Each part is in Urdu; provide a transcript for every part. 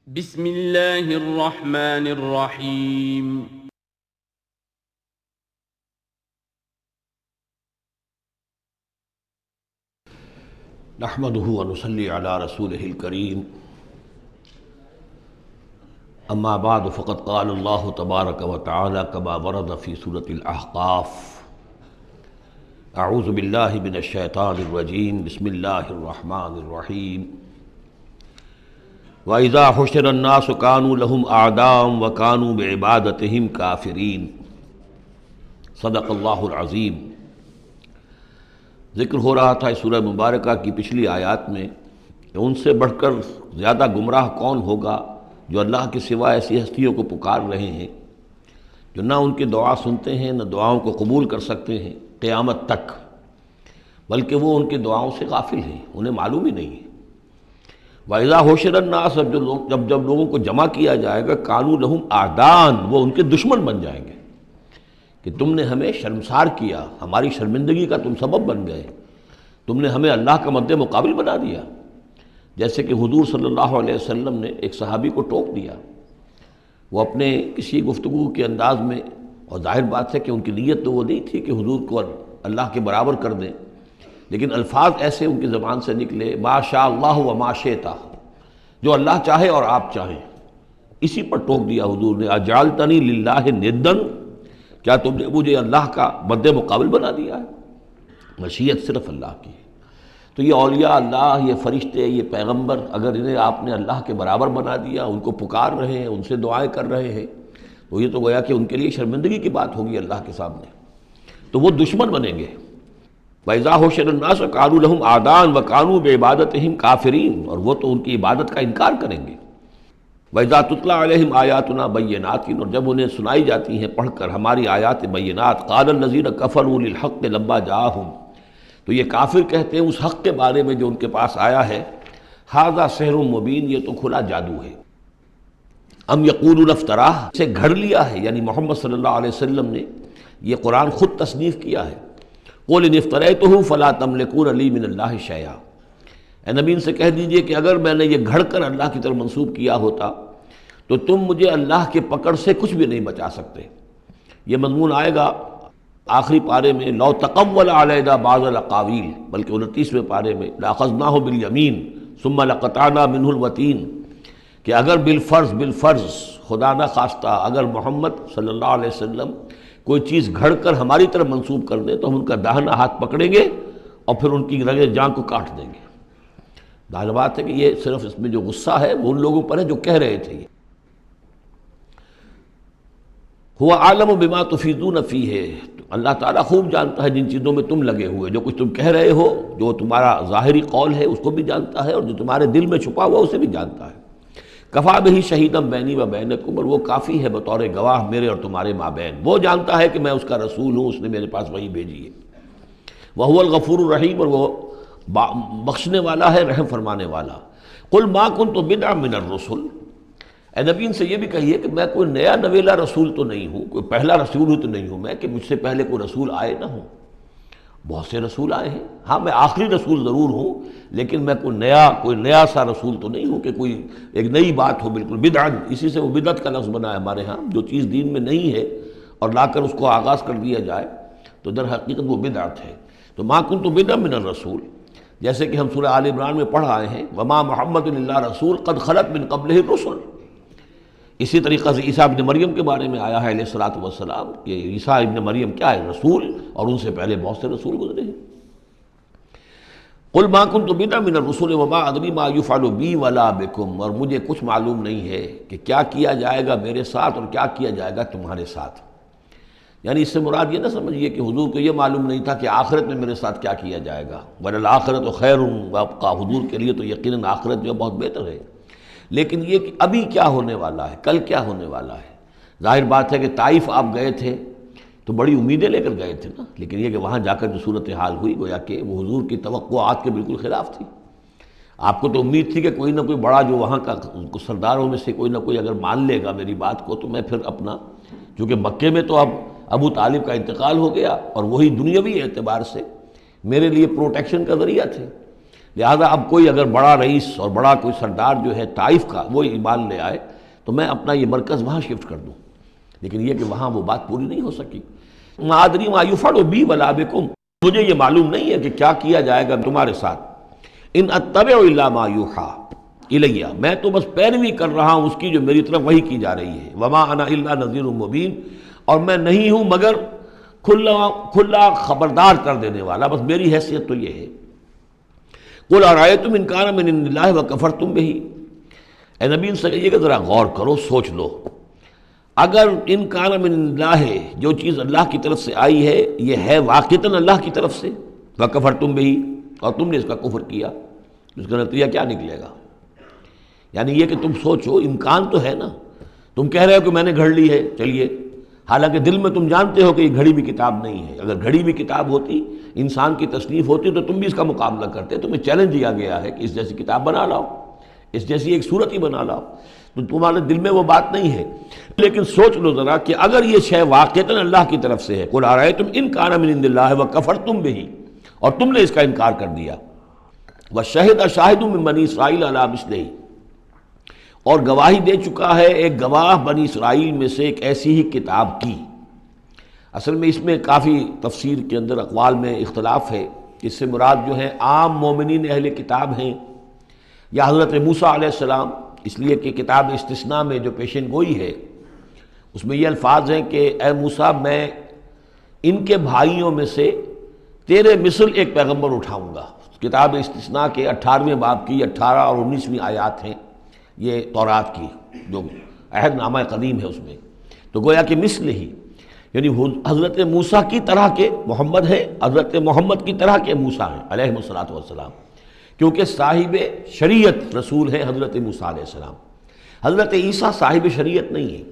بسم اللہ الرحمن الرحیم۔ نحمده ونصلي على رسوله الكريم اما بعد فقد قال الله تبارك وتعالى كما ورد في سورة الأحقاف اعوذ بالله من الشيطان الرجيم بسم الله الرحمن الرحيم وإذا حشر الناس كانوا لهم أعداء وكانوا بعبادتهم كافرين صدق اللہ العظیم۔ ذکر ہو رہا تھا اس سورہ مبارکہ کی پچھلی آیات میں کہ ان سے بڑھ کر زیادہ گمراہ کون ہوگا جو اللہ کے سوا ایسی ہستیوں کو پکار رہے ہیں جو نہ ان کی دعا سنتے ہیں نہ دعاؤں کو قبول کر سکتے ہیں قیامت تک، بلکہ وہ ان کی دعاؤں سے غافل ہیں، انہیں معلوم ہی نہیں ہے۔ وَإِذَا حُشِرَ النَّاسُ جب لوگوں کو جمع کیا جائے گا كَانُوا لَهُمْ أَعْدَاءً وہ ان کے دشمن بن جائیں گے کہ تم نے ہمیں شرمسار کیا، ہماری شرمندگی کا تم سبب بن گئے، تم نے ہمیں اللہ کا مد مقابل بنا دیا۔ جیسے کہ حضور صلی اللہ علیہ وسلم نے ایک صحابی کو ٹوک دیا، وہ اپنے کسی گفتگو کے انداز میں، اور ظاہر بات ہے کہ ان کی نیت تو وہ نہیں تھی کہ حضور کو اللہ کے برابر کر دیں، لیکن الفاظ ایسے ان کی زبان سے نکلے ما شاء اللہ و ما شئت، جو اللہ چاہے اور آپ چاہیں، اسی پر ٹوک دیا حضور نے اجعلتنی للہ ندًا، کیا تم نے مجھے اللہ کا مد مقابل بنا دیا ہے؟ مشیت صرف اللہ کی ہے۔ تو یہ اولیاء اللہ، یہ فرشتے، یہ پیغمبر، اگر انہیں آپ نے اللہ کے برابر بنا دیا، ان کو پکار رہے ہیں، ان سے دعائیں کر رہے ہیں، تو یہ تو گویا کہ ان کے لیے شرمندگی کی بات ہوگی اللہ کے سامنے، تو وہ دشمن بنیں گے۔ وَإِذَا حُشِرَ النَّاسُ كَانُوا لَهُمْ أَعْدَاءً وَكَانُوا بِعِبَادَتِهِمْ كَافِرِينَ اور وہ تو ان کی عبادت کا انکار کریں گے۔ وَإِذَا تُتْلَىٰ عَلَيْهِمْ آيَاتُنَا بَيِّنَاتٍ اور جب انہیں سنائی جاتی ہیں پڑھ کر ہماری آیات بینات، قَالَ الَّذِينَ كَفَرُوا لِلْحَقِّ لَمَّا جَاءَهُمْ تو یہ کافر کہتے ہیں اس حق کے بارے میں جو ان کے پاس آیا ہے، هَذَا سِحْرٌ مُبِينٌ یہ تو کھلا جادو ہے۔ ام یقولون افطراہ سے گھڑ لیا ہے، یعنی محمد صلی اللہ علیہ وسلم نے یہ قرآن خود تصنیف کیا ہے۔ قُلْ إِنِ افْتَرَيْتُهُ فَلَا تَمْلِكُونَ لِي مِنَ اللَّهِ شَيْئًا اے نبی ان سے کہہ دیجئے کہ اگر میں نے یہ گھڑ کر اللہ کی طرف منسوب کیا ہوتا تو تم مجھے اللہ کے پکڑ سے کچھ بھی نہیں بچا سکتے۔ یہ مضمون آئے گا آخری پارے میں، لو تقول علینا بعض الاقاویل، بلکہ 29ویں پارے میں لأخذناہ بالیمین ثم لقطعنا منہ الوتین، کہ اگر بالفرض خدا نہ خواستہ اگر محمد صلی اللہ علیہ وسلم کوئی چیز گھڑ کر ہماری طرف منسوب کر دیں تو ہم ان کا داہنا ہاتھ پکڑیں گے اور پھر ان کی رگے جان کو کاٹ دیں گے۔ ظاہر بات ہے کہ یہ صرف اس میں جو غصہ ہے وہ ان لوگوں پر ہے جو کہہ رہے تھے۔ هو عالم بما تفیضون فیہ اللہ تعالیٰ خوب جانتا ہے جن چیزوں میں تم لگے ہوئے، جو کچھ تم کہہ رہے ہو، جو تمہارا ظاہری قول ہے اس کو بھی جانتا ہے، اور جو تمہارے دل میں چھپا ہوا اسے بھی جانتا ہے۔ کفا بہ شہیدا بینی و بینکم اور وہ کافی ہے بطور گواہ میرے اور تمہارے مابین، وہ جانتا ہے کہ میں اس کا رسول ہوں، اس نے میرے پاس وحی بھیجی ہے۔ وہو الغفور الرحیم اور وہ بخشنے والا ہے، رحم فرمانے والا۔ قل ما کنت بدعا من الرسل اے نبی ان سے یہ بھی کہیے کہ میں کوئی نیا نویلا رسول تو نہیں ہوں، کوئی پہلا رسول ہی تو نہیں ہوں میں کہ مجھ سے پہلے کوئی رسول آئے نہ ہوں۔ بہت سے رسول آئے ہیں، ہاں میں آخری رسول ضرور ہوں، لیکن میں کوئی نیا سا رسول تو نہیں ہوں کہ کوئی ایک نئی بات ہو بالکل۔ بدعا اسی سے وہ بدعت کا لفظ بنا ہے ہمارے ہاں، جو چیز دین میں نہیں ہے اور لا کر اس کو آغاز کر دیا جائے تو در حقیقت وہ بدعت ہے۔ تو ما کنت بدعا من الرسول، جیسے کہ ہم سورہ آل عمران میں پڑھ آئے ہیں وما محمد الا رسول قد خلت من قبلہ الرسل۔ اسی طریقہ سے عیسیٰ ابن مریم کے بارے میں آیا ہے علیہ الصلوۃ والسلام کہ عیسیٰ ابن مریم کیا ہے؟ رسول، اور ان سے پہلے بہت سے رسول گزرے ہیں۔ قل ما کنت بدعا من الرسل وما ادری ما یفعل بی ولا بکم اور مجھے کچھ معلوم نہیں ہے کہ کیا کیا جائے گا میرے ساتھ اور کیا کیا جائے گا تمہارے ساتھ۔ یعنی اس سے مراد یہ نہ سمجھیے کہ حضور کو یہ معلوم نہیں تھا کہ آخرت میں میرے ساتھ کیا کیا جائے گا، وَلَلْآخِرَةُ خَيْرٌ وَأَبْقَىٰ حضور کے لیے تو یقیناً آخرت جو بہت بہتر ہے، لیکن یہ کہ ابھی کیا ہونے والا ہے، کل کیا ہونے والا ہے۔ ظاہر بات ہے کہ طائف آپ گئے تھے تو بڑی امیدیں لے کر گئے تھے نا، لیکن یہ کہ وہاں جا کر جو صورتحال ہوئی گویا کہ وہ حضور کی توقعات کے بالکل خلاف تھی۔ آپ کو تو امید تھی کہ کوئی نہ کوئی بڑا جو وہاں کا سرداروں میں سے کوئی نہ کوئی اگر مان لے گا میری بات کو تو میں پھر اپنا، چونکہ مکے میں تو اب ابو طالب کا انتقال ہو گیا اور وہی دنیاوی اعتبار سے میرے لیے پروٹیکشن کا ذریعہ تھے، لہذا اب کوئی اگر بڑا رئیس اور بڑا کوئی سردار جو ہے طائف کا وہ ایمان لے آئے تو میں اپنا یہ مرکز وہاں شفٹ کر دوں، لیکن یہ کہ وہاں وہ بات پوری نہیں ہو سکی۔ ما ادری ما یفعل بی ولا بکم، مجھے یہ معلوم نہیں ہے کہ کیا کیا جائے گا تمہارے ساتھ۔ ان اتبع الا ما یوحی الی، میں تو بس پیروی کر رہا ہوں اس کی جو میری طرف وحی کی جا رہی ہے۔ وما انا الا نذیر مبین، اور میں نہیں ہوں مگر کھلا خبردار کر دینے والا، بس میری حیثیت تو یہ ہے۔ قل ارأیتم ان کان من عند اللہ وکفرتم بہ، اے نبی ان سے کہیے کہ ذرا غور کرو، سوچ لو، اگر ان کان من عند اللہ، جو چیز اللہ کی طرف سے آئی ہے یہ ہے واقعتاً اللہ کی طرف سے، وکفرتم بہ، اور تم نے اس کا کفر کیا، اس کا نتیجہ کیا نکلے گا؟ یعنی یہ کہ تم سوچو، امکان تو ہے نا، تم کہہ رہے ہو کہ میں نے گھڑ لی ہے، چلیے، حالانکہ دل میں تم جانتے ہو کہ یہ گھڑی بھی کتاب نہیں ہے۔ اگر گھڑی بھی کتاب ہوتی، انسان کی تصنیف ہوتی تو تم بھی اس کا مقابلہ کرتے۔ تمہیں چیلنج دیا گیا ہے کہ اس جیسی کتاب بنا لاؤ، اس جیسی ایک صورت ہی بنا لاؤ، تو تمہارے دل میں وہ بات نہیں ہے۔ لیکن سوچ لو ذرا کہ اگر یہ شے واقعتاً اللہ کی طرف سے ہے، قل ارأیتم ان کان من عند اللہ وکفرتم بہ، اور تم نے اس کا انکار کر دیا، وشہد شاہد من بنی اسرائیل علی مثلہ، اور گواہی دے چکا ہے ایک گواہ بنی اسرائیل میں سے ایک ایسی ہی کتاب کی۔ اصل میں اس میں کافی تفسیر کے اندر اقوال میں اختلاف ہے، اس سے مراد جو ہے عام مومنین اہل کتاب ہیں یا حضرت موسیٰ علیہ السلام، اس لیے کہ کتاب استثناء میں جو پیشن گوئی ہے اس میں یہ الفاظ ہیں کہ اے موسیٰ میں ان کے بھائیوں میں سے تیرے مثل ایک پیغمبر اٹھاؤں گا۔ کتاب استثناء کے 18ویں باب کی 18 اور 19ویں آیات ہیں یہ تورات کی، جو عہد نامہ قدیم ہے اس میں، تو گویا کہ مثل ہی، یعنی حضرت موسیٰ کی طرح کے محمد ہے، حضرت محمد کی طرح کے موسیٰ ہیں علیہ الصلوۃ والسلام، کیونکہ صاحب شریعت رسول ہے حضرت موسیٰ علیہ السلام۔ حضرت عیسیٰ صاحب شریعت نہیں ہے،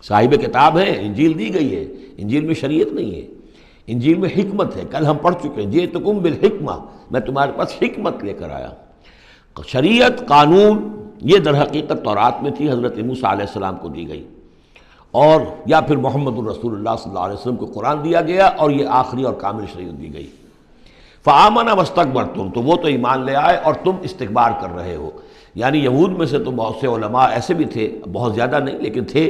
صاحب کتاب ہے، انجیل دی گئی ہے، انجیل میں شریعت نہیں ہے، انجیل میں حکمت ہے۔ کل ہم پڑھ چکے ہیں جئتکم بالحکمہ، میں تمہارے پاس حکمت لے کر آیا۔ شریعت، قانون، یہ در حقیقت تورات میں تھی، حضرت موسیٰ علیہ السلام کو دی گئی، اور یا پھر محمد الرسول اللہ صلی اللہ علیہ وسلم کو قرآن دیا گیا، اور یہ آخری اور کامل شریعت دی گئی۔ فآمنوا واستکبرتم، تو وہ تو ایمان لے آئے اور تم استکبار کر رہے ہو۔ یعنی یہود میں سے تو بہت سے علماء ایسے بھی تھے، بہت زیادہ نہیں لیکن تھے،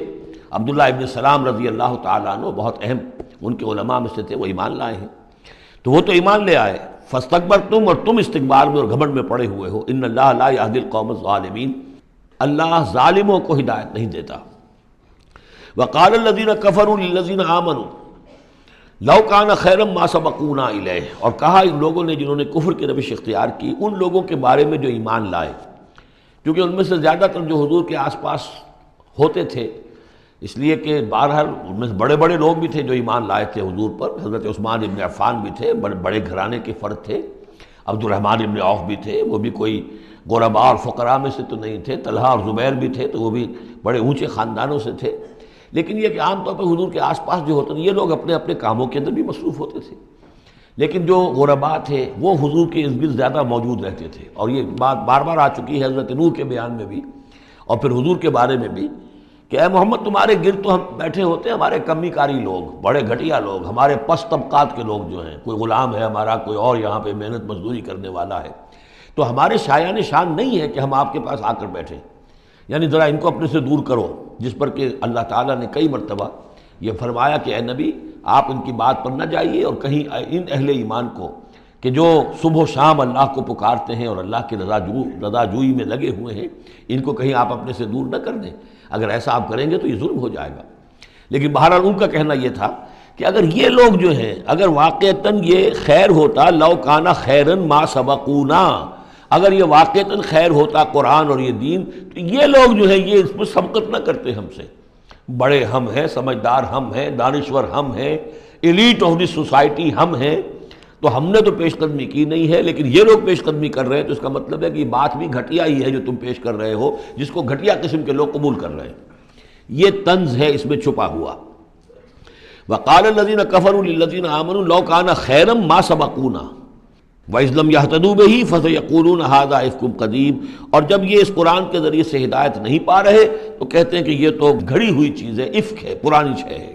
عبداللہ ابن سلام رضی اللہ تعالیٰ عنہ بہت اہم ان کے علماء میں سے تھے، وہ ایمان لائے ہیں، تو وہ تو ایمان لے آئے۔ فاستکبرتم، اور تم استکبار میں اور گھمنڈ میں پڑے ہوئے ہو۔ ان اللہ لا یہدی القوم الظالمین، اللہ ظالموں کو ہدایت نہیں دیتا۔ وقال الذین کفروا للذین آمنوا لو کان خیرا ما سبقونا الیہ، اور کہا ان لوگوں نے جنہوں نے کفر کی روش اختیار کی ان لوگوں کے بارے میں جو ایمان لائے، کیونکہ ان میں سے زیادہ تر جو حضور کے آس پاس ہوتے تھے، اس لیے کہ بہرحال ان میں بڑے بڑے لوگ بھی تھے جو ایمان لائے تھے حضور پر۔ حضرت عثمان ابن عفان بھی تھے، بڑے بڑے گھرانے کے فرد تھے، عبد الرحمن ابن عوف بھی تھے، وہ بھی کوئی غرباء اور فقراء میں سے تو نہیں تھے، طلحہ اور زبیر بھی تھے تو وہ بھی بڑے اونچے خاندانوں سے تھے۔ لیکن یہ کہ عام طور پر حضور کے آس پاس جو ہوتے ہیں یہ لوگ اپنے اپنے کاموں کے اندر بھی مصروف ہوتے تھے، لیکن جو غرباء تھے وہ حضور کے ارد گرد زیادہ موجود رہتے تھے، اور یہ بات بار بار آ چکی ہے حضرت نوح کے بیان میں بھی اور پھر حضور کے بارے میں بھی کہ اے محمد تمہارے گرد تو ہم بیٹھے ہوتے ہیں ہمارے کمی کاری لوگ، بڑے گھٹیا لوگ، ہمارے پست طبقات کے لوگ جو ہیں، کوئی غلام ہے ہمارا، کوئی اور یہاں پہ محنت مزدوری کرنے والا ہے، تو ہمارے شایان شان نہیں ہے کہ ہم آپ کے پاس آ کر بیٹھیں، یعنی ذرا ان کو اپنے سے دور کرو۔ جس پر کہ اللہ تعالیٰ نے کئی مرتبہ یہ فرمایا کہ اے نبی آپ ان کی بات پر نہ جائیے، اور کہیں ان اہل ایمان کو کہ جو صبح و شام اللہ کو پکارتے ہیں اور اللہ کی رضا جوئی میں لگے ہوئے ہیں، ان کو کہیں آپ اپنے سے دور نہ کر دیں، اگر ایسا آپ کریں گے تو یہ ظلم ہو جائے گا۔ لیکن بہرحال ان کا کہنا یہ تھا کہ اگر یہ لوگ جو ہیں، اگر واقعتاً یہ خیر ہوتا، لو کانا خیرن ما سبقونا، اگر یہ واقعتاً خیر ہوتا قرآن اور یہ دین، تو یہ لوگ جو ہیں یہ اس میں سبقت نہ کرتے ہم سے، بڑے ہم ہیں، سمجھدار ہم ہیں، دانشور ہم ہیں، ایلیٹ آف دی سوسائٹی ہم ہیں، تو ہم نے تو پیش قدمی کی نہیں ہے، لیکن یہ لوگ پیش قدمی کر رہے ہیں، تو اس کا مطلب ہے کہ یہ بات بھی گھٹیا ہی ہے جو تم پیش کر رہے ہو، جس کو گھٹیا قسم کے لوگ قبول کر رہے ہیں۔ یہ طنز ہے اس میں چھپا ہوا۔ وقال الذین کفروا للذین آمنوا لو کان خیرا ما سبقونا وَإِذْ لَمْ يَهْتَدُوا بِهِ فَسَيَقُولُونَ هَذَا إِفْكٌ قَدِيمٌ، اور جب یہ اس قرآن کے ذریعے سے ہدایت نہیں پا رہے تو کہتے ہیں کہ یہ تو گھڑی ہوئی چیز ہے، افک ہے، پرانی شے ہے۔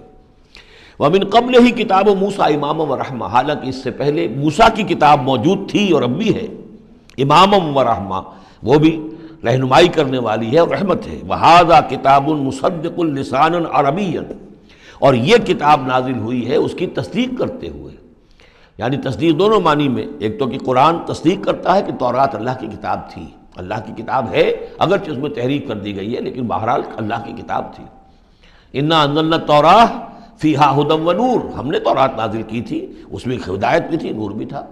وَمِن قَبْلِهِ کتاب موسیٰ اماما ورحمہ، حالانکہ اس سے پہلے موسیٰ کی کتاب موجود تھی اور اب بھی ہے، امامم و رحمہ، وہ بھی رہنمائی کرنے والی ہے اور رحمت ہے۔ وہذا کتاب مصدق لسانا عربیا، اور یہ کتاب نازل ہوئی ہے اس کی تصدیق کرتے ہوئے، یعنی تصدیق دونوں معنی میں، ایک تو کہ قرآن تصدیق کرتا ہے کہ تورات اللہ کی کتاب تھی، اللہ کی کتاب ہے، اگرچہ اس میں تحریف کر دی گئی ہے لیکن بہرحال اللہ کی کتاب تھی۔ انا انزلنا التوراۃ فیہا ھدی و نور، ہم نے تورات نازل کی تھی، اس میں ہدایت بھی تھی، نور بھی تھا۔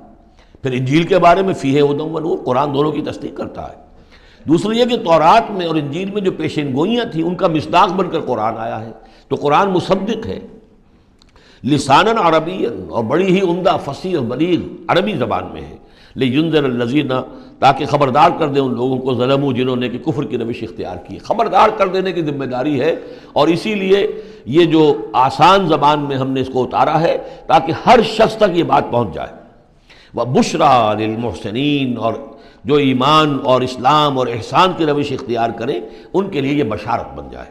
پھر انجیل کے بارے میں فیہ ھدی و نور، قرآن دونوں کی تصدیق کرتا ہے۔ دوسری یہ کہ تورات میں اور انجیل میں جو پیشین گوئیاں تھیں ان کا مصداق بن کر قرآن آیا ہے، تو قرآن مصدق ہے لسانا عربیا، اور بڑی ہی عمدہ فصیح اور بلیغ عربی زبان میں ہے۔ لینذر الذین، تاکہ خبردار کر دیں ان لوگوں کو ظلموا، جنہوں نے کہ کفر کی روش اختیار کی، خبردار کر دینے کی ذمہ داری ہے، اور اسی لیے یہ جو آسان زبان میں ہم نے اس کو اتارا ہے تاکہ ہر شخص تک یہ بات پہنچ جائے۔ وَبُشْرَىٰ لِلْمُحْسِنِينَ، اور جو ایمان اور اسلام اور احسان کی روش اختیار کریں ان کے لیے یہ بشارت بن جائے۔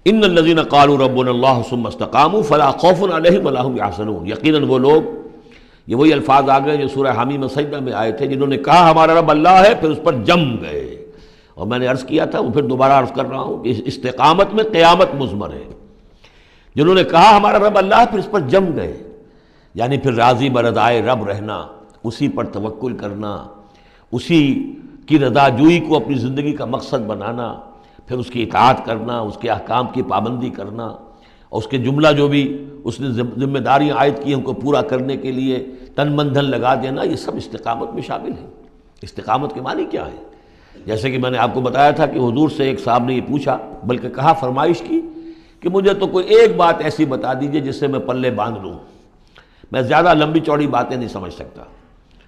ان الذین قالوا ربنا اللہ ثم استقاموا فلا خوف علیہم ولا هم یحزنون، یقیناً وہ لوگ، یہ وہی الفاظ آ گئے جو سورہ حمیم سجدہ میں آئے تھے، جنہوں نے کہا ہمارا رب اللہ ہے پھر اس پر جم گئے۔ اور میں نے عرض کیا تھا، وہ پھر دوبارہ عرض کر رہا ہوں کہ استقامت میں قیامت مضمر ہے۔ جنہوں نے کہا ہمارا رب اللہ ہے پھر اس پر جم گئے، یعنی پھر راضی برضائے رب رہنا، اسی پر توکل کرنا، اسی کی رضا جوئی کو اپنی زندگی کا مقصد بنانا، پھر اس کی اطاعت کرنا، اس کے احکام کی پابندی کرنا، اور اس کے جملہ جو بھی اس نے ذمہ داریاں عائد کی ان کو پورا کرنے کے لیے تن من دھن لگا دینا، یہ سب استقامت میں شامل ہے۔ استقامت کے معنی کیا ہے؟ جیسے کہ میں نے آپ کو بتایا تھا کہ حضور سے ایک صاحب نے یہ پوچھا، بلکہ کہا، فرمائش کی کہ مجھے تو کوئی ایک بات ایسی بتا دیجئے جس سے میں پلے باندھ لوں، میں زیادہ لمبی چوڑی باتیں نہیں سمجھ سکتا۔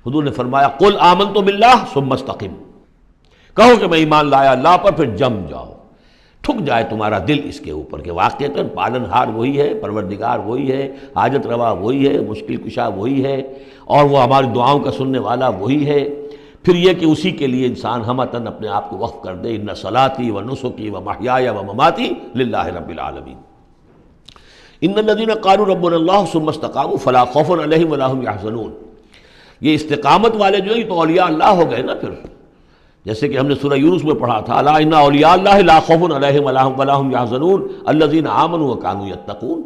حضور نے فرمایا، قل آمنت باللہ ثم استقم، کہو کہ میں ایمان لایا اللہ پر، پھر جم جاؤ، ٹھک جائے تمہارا دل اس کے اوپر کہ واقعتاً پالن ہار وہی ہے، پروردگار وہی ہے، حاجت روا وہی ہے، مشکل کشا وہی ہے، اور وہ ہماری دعاؤں کا سننے والا وہی ہے۔ پھر یہ کہ اسی کے لیے انسان ہمتاً اپنے آپ کو وقف کر دے، ان صلاتی و نسکی و محیای و مماتی للہ رب العالمین۔ ان الذین قالوا ربنا اللہ ثم استقاموا فلا خوف علیہم ولا هم یحزنون، یہ استقامت والے جو ہیں یہ تو اولیاء اللہ ہو گئے نا۔ پھر جیسے کہ ہم نے سورہ یونس میں پڑھا تھا، الا ان اولیاء اللہ لا خوف علیہم ولا هم یحزنون الذین آمنوا وکانوا یتقون،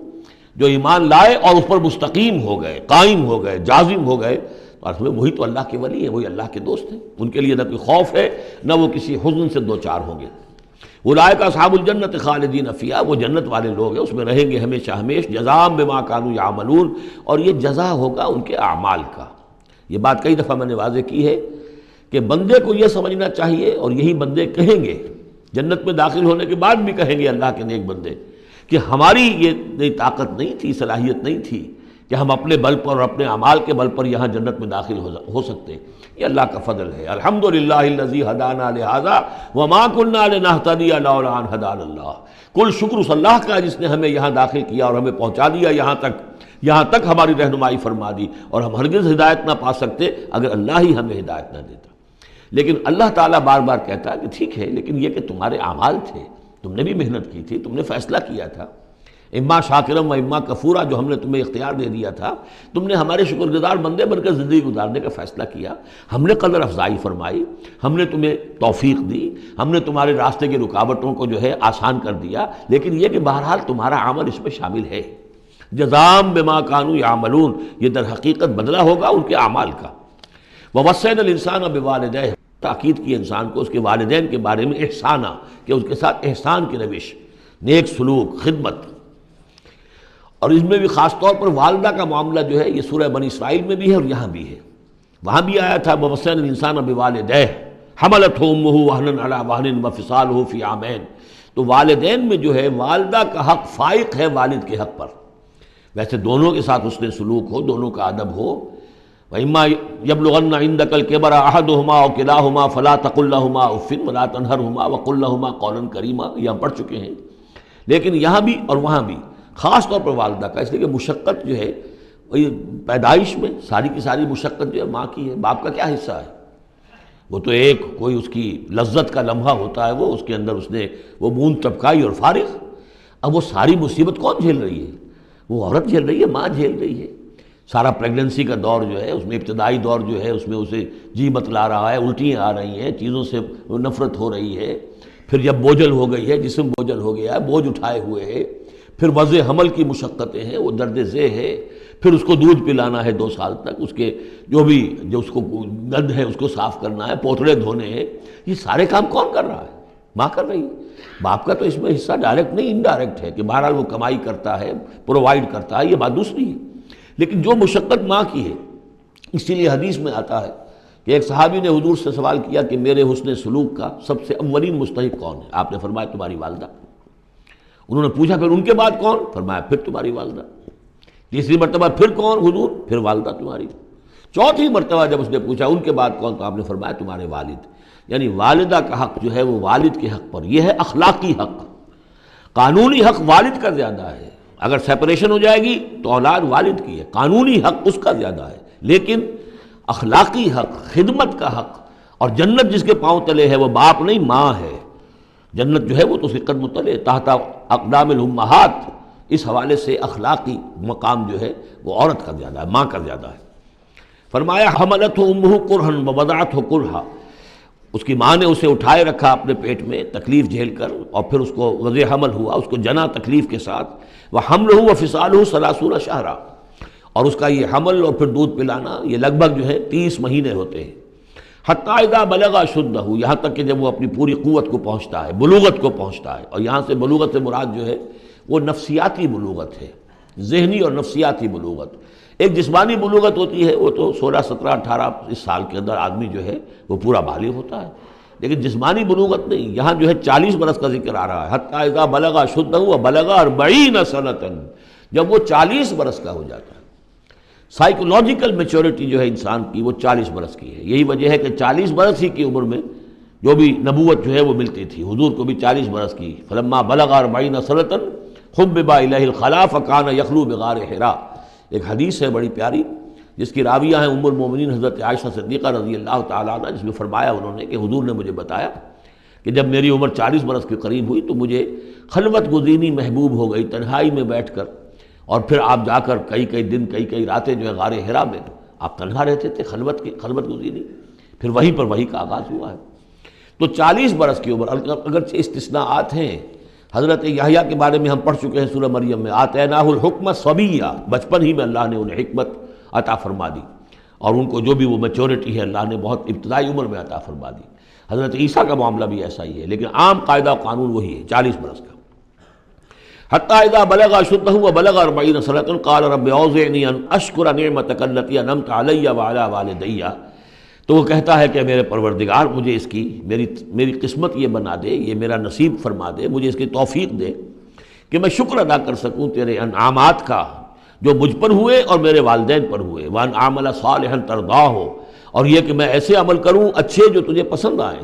جو ایمان لائے اور اس پر مستقیم ہو گئے، قائم ہو گئے، جازم ہو گئے، اور وہی تو اللہ کے ولی ہیں، وہی اللہ کے دوست ہیں، ان کے لیے نہ کوئی خوف ہے نہ وہ کسی حزن سے دوچار ہوں گے۔ اولئک اصحاب الجنت خالدین فیہا، وہ جنت والے لوگ ہیں، اس میں رہیں گے ہمیشہ ہمیش، جزاء بما کانوا یعملون، اور یہ جزا ہوگا ان کے اعمال کا۔ یہ بات کئی دفعہ میں نے واضح کی ہے کہ بندے کو یہ سمجھنا چاہیے، اور یہی بندے کہیں گے جنت میں داخل ہونے کے بعد بھی کہیں گے اللہ کے نیک بندے، کہ ہماری یہ طاقت نہیں تھی، صلاحیت نہیں تھی کہ ہم اپنے بل پر اور اپنے اعمال کے بل پر یہاں جنت میں داخل ہو سکتے، یہ اللہ کا فضل ہے۔ الحمدللہ الذی ہدانا لہذا وما کنا لنہتدی لولا ان ہدانا اللہ، کل شکر اس اللہ کا جس نے ہمیں یہاں داخل کیا اور ہمیں پہنچا دیا یہاں تک ہماری رہنمائی فرما دی، اور ہم ہرگز ہدایت نہ پا سکتے اگر اللہ ہی ہمیں ہدایت نہ دیتا۔ لیکن اللہ تعالیٰ بار بار کہتا ہے کہ ٹھیک ہے، لیکن یہ کہ تمہارے اعمال تھے، تم نے بھی محنت کی تھی، تم نے فیصلہ کیا تھا، اما شاکرم و اما کفورا، جو ہم نے تمہیں اختیار دے دیا تھا، تم نے ہمارے شکر گزار بندے بن کر زندگی گزارنے کا فیصلہ کیا، ہم نے قدر افزائی فرمائی، ہم نے تمہیں توفیق دی، ہم نے تمہارے راستے کی رکاوٹوں کو جو ہے آسان کر دیا، لیکن یہ کہ بہرحال تمہارا عمل اس میں شامل ہے۔ جزاء بما کانوا یعملون، یہ در حقیقت بدلہ ہوگا ان کے اعمال کا۔ ووصینا الانسان بوالدیہ، تاکید کی انسان کو اس کے والدین کے بارے میں احسانہ، کہ اس کے ساتھ احسان کی روش، نیک سلوک، خدمت، اور اس میں بھی خاص طور پر والدہ کا معاملہ جو ہے یہ سورہ بنی اسرائیل میں بھی ہے اور یہاں بھی ہے۔ وہاں بھی آیا تھا ووصینا الانسان بوالدیہ حملتہ امہ وہنا علی وہن وفصالہ فی عامین، تو والدین میں جو ہے والدہ کا حق فائق ہے والد کے حق پر، ویسے دونوں کے ساتھ اس نے سلوک ہو، دونوں کا ادب ہو۔ وَإِمَّا يَبْلُغَنَّ عِندَكَ الْكِبَرَ أَحَدُهُمَا أَوْ كِلَاهُمَا فَلَا تَقُل لَّهُمَا أُفٍّ وَلَا تَنْهَرْهُمَا وَقُل لَّهُمَا قَوْلًا كَرِيمًا، یہ ہم پڑھ چکے ہیں، لیکن یہاں بھی اور وہاں بھی خاص طور پر والدہ کا، اس لیے کہ مشقت جو ہے پیدائش میں ساری کی ساری مشقت جو ہے ماں کی ہے، باپ کا کیا حصہ ہے؟ وہ تو ایک کوئی اس کی لذت کا لمحہ ہوتا ہے، وہ اس کے اندر اس نے وہ بوند ٹپکائی اور فارغ۔ اب وہ ساری مصیبت کون جھیل رہی ہے؟ وہ عورت جھیل رہی ہے، ماں جھیل رہی ہے۔ سارا پریگننسی کا دور جو ہے، اس میں ابتدائی دور جو ہے، اس میں اسے جی بتلا رہا ہے، الٹیاں آ رہی ہیں، چیزوں سے نفرت ہو رہی ہے، پھر جب بوجھل ہو گئی ہے، جسم بوجھل ہو گیا ہے، بوجھ اٹھائے ہوئے ہے، پھر وضع حمل کی مشقتیں ہیں، وہ درد ذیل ہے، پھر اس کو دودھ پلانا ہے 2 سال تک، اس کے جو اس کو گند ہے اس کو صاف کرنا ہے، پوتڑے دھونے ہیں، یہ سارے کام کون کر رہا ہے؟ ماں کر رہی ہے۔ باپ کا تو اس میں حصہ ڈائریکٹ نہیں، انڈائریکٹ ہے کہ بہرحال وہ کمائی کرتا ہے، پرووائڈ کرتا ہے، یہ بات دوسری ہے، لیکن جو مشقت ماں کی ہے، اسی لیے حدیث میں آتا ہے کہ ایک صحابی نے حضور سے سوال کیا کہ میرے حسن سلوک کا سب سے اولین مستحق کون ہے؟ آپ نے فرمایا تمہاری والدہ۔ انہوں نے پوچھا پھر ان کے بعد کون؟ فرمایا پھر تمہاری والدہ۔ تیسری مرتبہ پھر کون؟ حضور پھر والدہ تمہاری۔ چوتھی مرتبہ جب اس نے پوچھا ان کے بعد کون، تو آپ نے فرمایا تمہارے والد۔ یعنی والدہ کا حق جو ہے وہ والد کے حق پر، یہ ہے اخلاقی حق۔ قانونی حق والد کا زیادہ ہے، اگر سیپریشن ہو جائے گی تو اولاد والد کی ہے، قانونی حق اس کا زیادہ ہے، لیکن اخلاقی حق، خدمت کا حق، اور جنت جس کے پاؤں تلے ہے وہ باپ نہیں ماں ہے۔ جنت جو ہے وہ تو اس کے قدم تلے تحت اقدام الامہات، اس حوالے سے اخلاقی مقام جو ہے وہ عورت کا زیادہ ہے، ماں کا زیادہ ہے۔ فرمایا حملتہ امہ کرہا ووضعتہ کرہا، اس کی ماں نے اسے اٹھائے رکھا اپنے پیٹ میں تکلیف جھیل کر، اور پھر اس کو وضع حمل ہوا، اس کو جنا تکلیف کے ساتھ، وحملہ وفصالہ 30 شہرا، اور اس کا یہ حمل اور پھر دودھ پلانا یہ لگ بھگ جو ہے 30 مہینے ہوتے ہیں۔ حتیٰ اذا بلغ اشدہ، یہاں تک کہ جب وہ اپنی پوری قوت کو پہنچتا ہے، بلوغت کو پہنچتا ہے، اور یہاں سے بلوغت سے مراد جو ہے وہ نفسیاتی بلوغت ہے، ذہنی اور نفسیاتی بلوغت۔ ایک جسمانی بلوغت ہوتی ہے، وہ تو 16 17 18 اس سال کے اندر آدمی جو ہے وہ پورا بالغ ہوتا ہے، لیکن جسمانی بلوغت نہیں، یہاں جو ہے 40 برس کا ذکر آ رہا ہے۔ حتیٰ اذا بلغ اشدہ وبلغ 40 سنۃ، جب وہ 40 برس کا ہو جاتا ہے۔ سائیکولوجیکل میچورٹی جو ہے انسان کی وہ 40 برس کی ہے، یہی وجہ ہے کہ 40 برس ہی کی عمر میں جو بھی نبوت جو ہے وہ ملتی تھی، حضور کو بھی 40 برس کی۔ فلما بلغ 40 سنۃ حبب الیہ الخلاء فکان یخلو بغار حراء، ایک حدیث ہے بڑی پیاری جس کی راویہ ہیں ام المومنین حضرت عائشہ صدیقہ رضی اللہ تعالیٰ عنہ، جس میں فرمایا انہوں نے کہ حضور نے مجھے بتایا کہ جب میری عمر 40 برس کے قریب ہوئی تو مجھے خلوت گزینی محبوب ہو گئی، تنہائی میں بیٹھ کر، اور پھر آپ جا کر کئی دن کئی راتیں جو ہے غار حرا میں آپ تنہا رہتے تھے، خلوت گزینی، پھر وہیں پر وہی کا آغاز ہوا ہے۔ تو 40 برس کی عمر، اگرچہ استثناءات ہیں، حضرت یحییٰ کے بارے میں ہم پڑھ چکے ہیں سورہ مریم میں، آتیناہ الحکم صبیہ، بچپن ہی میں اللہ نے انہیں حکمت عطا فرما دی، اور ان کو جو بھی وہ میچورٹی ہے اللہ نے بہت ابتدائی عمر میں عطا فرما دی۔ حضرت عیسیٰ کا معاملہ بھی ایسا ہی ہے، لیکن عام قاعدہ قانون وہی ہے 40 برس کا۔ حتیٰ اذا بلغ اشدہ وبلغ 40 سنۃ قال رب اوزعنی ان اشکر نعمتک التی انعمت علی وعلی والدی، تو وہ کہتا ہے کہ میرے پروردگار مجھے اس کی میری قسمت یہ بنا دے، یہ میرا نصیب فرما دے، مجھے اس کی توفیق دے کہ میں شکر ادا کر سکوں تیرے انعامات کا جو مجھ پر ہوئے اور میرے والدین پر ہوئے، وان اعمل صالحا ترضاہ، اور یہ کہ میں ایسے عمل کروں اچھے جو تجھے پسند آئیں،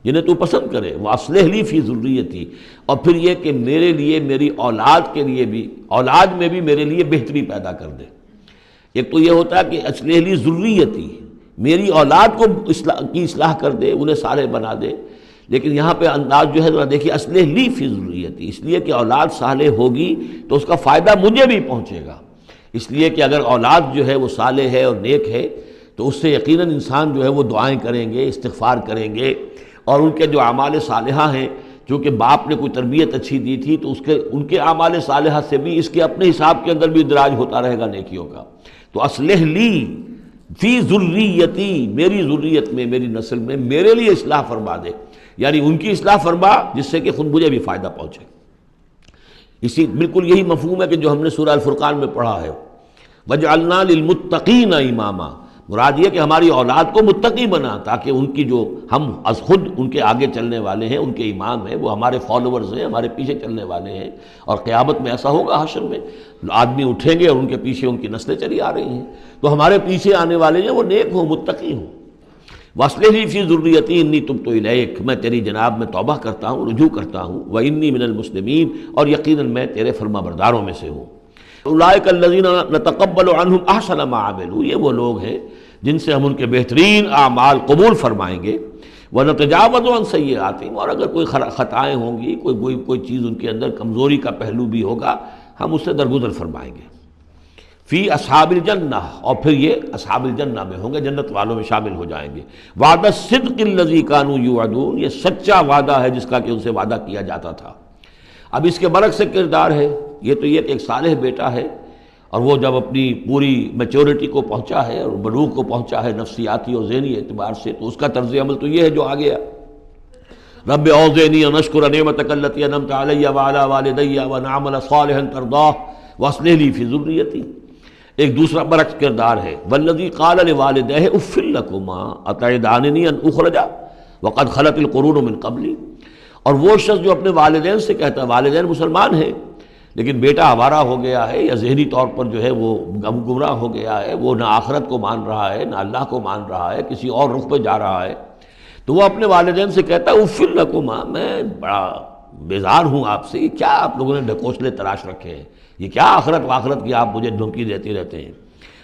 جنہیں تو پسند کرے، واصلح لی فی ذریتی، اور پھر یہ کہ میرے لیے میری اولاد کے لیے بھی، اولاد میں بھی میرے لیے بہتری پیدا کر دے۔ ایک تو یہ ہوتا ہے کہ اصلح لی ذریتی، میری اولاد کو اصلاح کر دے، انہیں صالح بنا دے، لیکن یہاں پہ انداز جو ہے ذرا دیکھیے، اصلح لی فی ذریتی، اس لیے کہ اولاد صالح ہوگی تو اس کا فائدہ مجھے بھی پہنچے گا، اس لیے کہ اگر اولاد جو ہے وہ صالح ہے اور نیک ہے تو اس سے یقیناً انسان جو ہے وہ دعائیں کریں گے، استغفار کریں گے، اور ان کے جو اعمال صالحہ ہیں، چونکہ باپ نے کوئی تربیت اچھی دی تھی تو ان کے اعمال صالحہ سے بھی اس کے اپنے حساب کے اندر بھی اندراج ہوتا رہے گا نیکیوں کا۔ تو اصلح لی فی ذریتی، میری ذریت میں، میری نسل میں میرے لیے اصلاح فرما دے، یعنی ان کی اصلاح فرما جس سے کہ خود مجھے بھی فائدہ پہنچے۔ اسی بالکل یہی مفہوم ہے کہ جو ہم نے سورہ الفرقان میں پڑھا ہے، وَجْعَلْنَا لِلْمُتَّقِينَ إِمَامًا، مراد یہ کہ ہماری اولاد کو متقی بنا، تاکہ ان کی جو ہم از خود ان کے آگے چلنے والے ہیں، ان کے امام ہیں، وہ ہمارے فالوورز ہیں، ہمارے پیچھے چلنے والے ہیں، اور قیامت میں ایسا ہوگا حشر میں آدمی اٹھیں گے اور ان کے پیچھے ان کی نسلیں چلی آ رہی ہیں، تو ہمارے پیچھے آنے والے ہیں وہ نیک ہوں، متقی ہوں۔ وَاصْلِحْ لِي فِي ذُرِّيَّتِي إِنِّي تُبْتُ إِلَيْكَ، میں تیری جناب میں توبہ کرتا ہوں، رجوع کرتا ہوں، وَإِنِّي مِنَ الْمُسْلِمِينَ، اور یقیناً میں تیرے فرما برداروں میں سے ہوں۔ أُولَٰئِكَ الَّذِينَ نَتَقَبَّلُ عَنْهُمْ أَحْسَنَ مَا عَمِلُوا، یہ وہ لوگ ہیں جن سے ہم ان کے بہترین اعمال قبول فرمائیں گے، وَنَتَجَاوَزُ عَنْ سَيِّئَاتِهِمْ، اور اگر کوئی خطائیں ہوں گی، کوئی چیز ان کے اندر کمزوری کا پہلو بھی ہوگا، ہم اس سے درگزر فرمائیں گے۔ فی اصحاب الجنہ، اور پھر یہ اصحاب الجنہ میں ہوں گے، جنت والوں میں شامل ہو جائیں گے۔ وعد الصدق الذی کانوا یوعدون، یہ سچا وعدہ ہے جس کا کہ ان سے وعدہ کیا جاتا تھا۔ اب اس کے برعکس سے کردار ہے، یہ تو یہ کہ ایک صالح بیٹا ہے، اور وہ جب اپنی پوری میچورٹی کو پہنچا ہے اور بلوغ کو پہنچا ہے نفسیاتی اور ذہنی اعتبار سے، تو اس کا طرز عمل تو یہ ہے جو آگے رب اوزعنی ان اشکر نعمتک التی انعمت علی وعلی والدی وان اعمل صالحا ترضاہ واصلح لی فی ذریتی۔ ایک دوسرا برعکس کردار ہے، والذی قال لوالدیہ اف لکما اتعداننی ان اخرج وقد خلت القرون من قبلی، اور وہ شخص جو اپنے والدین سے کہتا ہے، والدین مسلمان ہیں لیکن بیٹا آوارہ ہو گیا ہے یا ذہنی طور پر جو ہے وہ گمراہ ہو گیا ہے، وہ نہ آخرت کو مان رہا ہے نہ اللہ کو مان رہا ہے، کسی اور رخ پہ جا رہا ہے، تو وہ اپنے والدین سے کہتا ہے اف لکما، میں بڑا بیزار ہوں آپ سے، یہ کیا آپ لوگوں نے ڈھکوسلے تراش رکھے ہیں، یہ کیا آخرت واخرت کی آپ مجھے دھمکی دیتے رہتے ہیں۔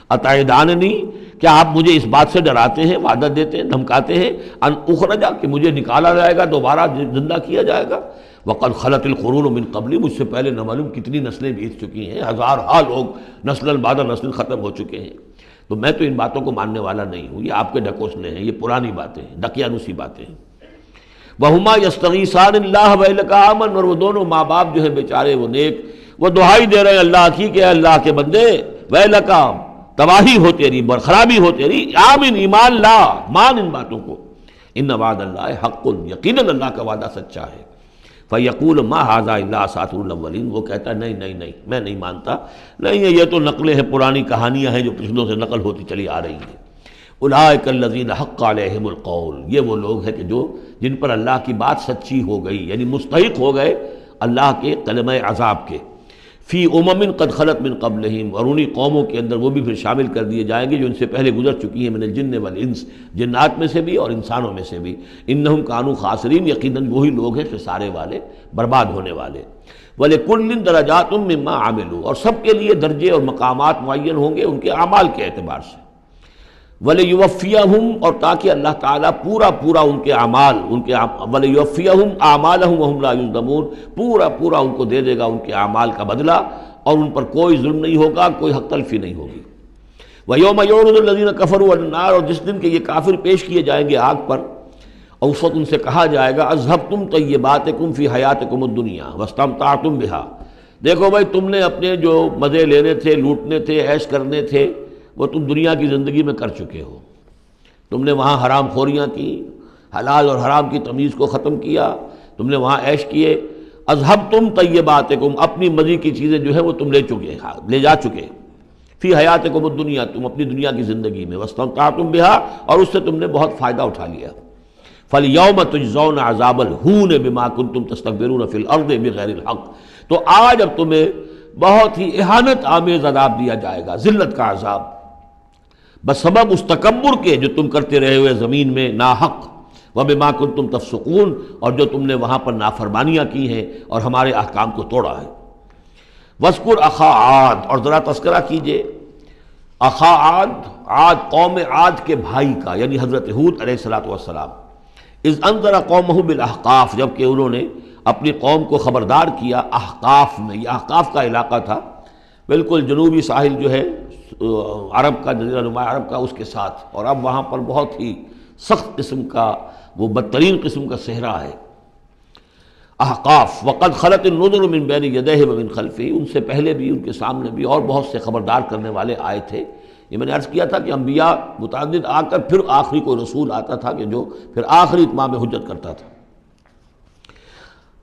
اتعداننی، کیا آپ مجھے اس بات سے ڈراتے ہیں، وعدہ دیتے ہیں، دھمکاتے ہیں، ان اخرجا، کہ مجھے نکالا جائے گا، دوبارہ زندہ کیا جائے گا، وقد خلت القرون من قبلی، مجھ سے پہلے نہ معلوم کتنی نسلیں بیت چکی ہیں، ہزارہا لوگ نسل بعد نسل ختم ہو چکے ہیں، تو میں تو ان باتوں کو ماننے والا نہیں ہوں، یہ آپ کے ڈھکوسلے ہیں، یہ پرانی باتیں ہیں، دقیانوسی باتیں ہیں۔ وہما یستغیثان اللہ ویلک آمن، اور وہ دونوں ماں باپ جو ہیں بیچارے وہ نیک، وہ دعائی دے رہے ہیں اللہ کی کہ اے اللہ کے بندے، ویلک، تباہی ہو تیری، برخرابی ہو تیری، آمن، ایمان لا، مان ان باتوں کو، ان وعد اللہ حق، یقیناً اللہ کا وعدہ سچا ہے۔ فیقول ما ھذا الا اساطیر الاولین، وہ کہتا ہے نہیں نہیں نہیں، میں نہیں مانتا، نہیں یہ تو نقلیں ہیں، پرانی کہانیاں ہیں جو پچھلوں سے نقل ہوتی چلی آ رہی ہیں۔ اولئک الذین حق علیہم القول، یہ وہ لوگ ہیں کہ جو جن پر اللہ کی بات سچی ہو گئی، یعنی مستحق ہو گئے اللہ کے کلمہ عذاب کے، فی امم قد خلت من قبلہم، اور انہی قوموں کے اندر وہ بھی پھر شامل کر دیے جائیں گے جو ان سے پہلے گزر چکی ہیں، من الجن والانس، جنات میں سے بھی اور انسانوں میں سے بھی، انہم کانوا خاسرین، یقیناً وہی لوگ ہیں خسارے والے، برباد ہونے والے۔ وَلِكُلٍّ دَرَجَاتٌ مِّمَّا عَمِلُوا، اور سب کے لیے درجے اور مقامات معین ہوں گے ان کے اعمال کے اعتبار سے۔ وَلِيُوَفِّيَهُمْ، اور تاکہ اللہ تعالیٰ پورا ان کے اعمال، وَلِيُوَفِّيَهُمْ أَعْمَالَهُمْ وَهُمْ لَا يُظْلَمُونَ، پورا ان کو دے دے گا ان کے اعمال کا بدلہ، اور ان پر کوئی ظلم نہیں ہوگا، کوئی حق تلفی نہیں ہوگی۔ وَيَوْمَ يُعْرَضُ الَّذِينَ كَفَرُوا عَلَى النَّارِ، اور جس دن کہ یہ کافر پیش کیے جائیں گے آگ پر، اور اس وقت ان سے کہا جائے گا اذهبتم طیباتکم فی حیاتکم الدنیا واستمتعتم بها، دیکھو بھائی تم نے اپنے جو مزے لینے تھے، لوٹنے تھے، عیش کرنے تھے، وہ تم دنیا کی زندگی میں کر چکے ہو، تم نے وہاں حرام خوریاں کی، حلال اور حرام کی تمیز کو ختم کیا، تم نے وہاں عیش کیے، اذهبتم طیباتکم، اپنی مزے کی چیزیں جو ہیں وہ تم لے جا چکے، فی حیاتکم الدنیا، تم اپنی دنیا کی زندگی میں، واستمتعتم بها، اور اس سے تم نے بہت فائدہ اٹھا لیا۔ فَالْيَوْمَ تُجْزَوْنَ عَذَابَ الْهُونِ بِمَا كُنْتُمْ تَسْتَكْبِرُونَ فِي الْأَرْضِ بِغَيْرِ الْحَقِّ، تو آج اب تمہیں بہت ہی اہانت آمیز عذاب دیا جائے گا، ذلت کا عذاب، بسبب اس تکبر کے جو تم کرتے رہے ہوئے زمین میں ناحق، وَبِمَا كُنْتُمْ تَفْسُقُونَ، اور جو تم نے وہاں پر نافرمانیاں کی ہیں اور ہمارے احکام کو توڑا ہے۔ وَاذْكُرْ أَخَا عَاد، اور ذرا تذکرہ کیجئے اخا عاد، قوم عاد کے بھائی کا، یعنی حضرت ہود علیہ السلام، اذ انذر قومہ بالاحقاف، جب کہ انہوں نے اپنی قوم کو خبردار کیا احقاف میں، یہ احقاف کا علاقہ تھا، بالکل جنوبی ساحل جو ہے عرب کا، جزیرہ نما عرب کا، اس کے ساتھ، اور اب وہاں پر بہت ہی سخت قسم کا، وہ بدترین قسم کا صحرا ہے احقاف۔ وقد خلت النذر من بین یدیہ ومن خلفہ، ان سے پہلے بھی، ان کے سامنے بھی اور بہت سے خبردار کرنے والے آئے تھے۔ یہ میں نے عرض کیا تھا کہ انبیاء متعدد آ کر پھر آخری کوئی رسول آتا تھا کہ جو پھر آخری اتمام حجت کرتا تھا۔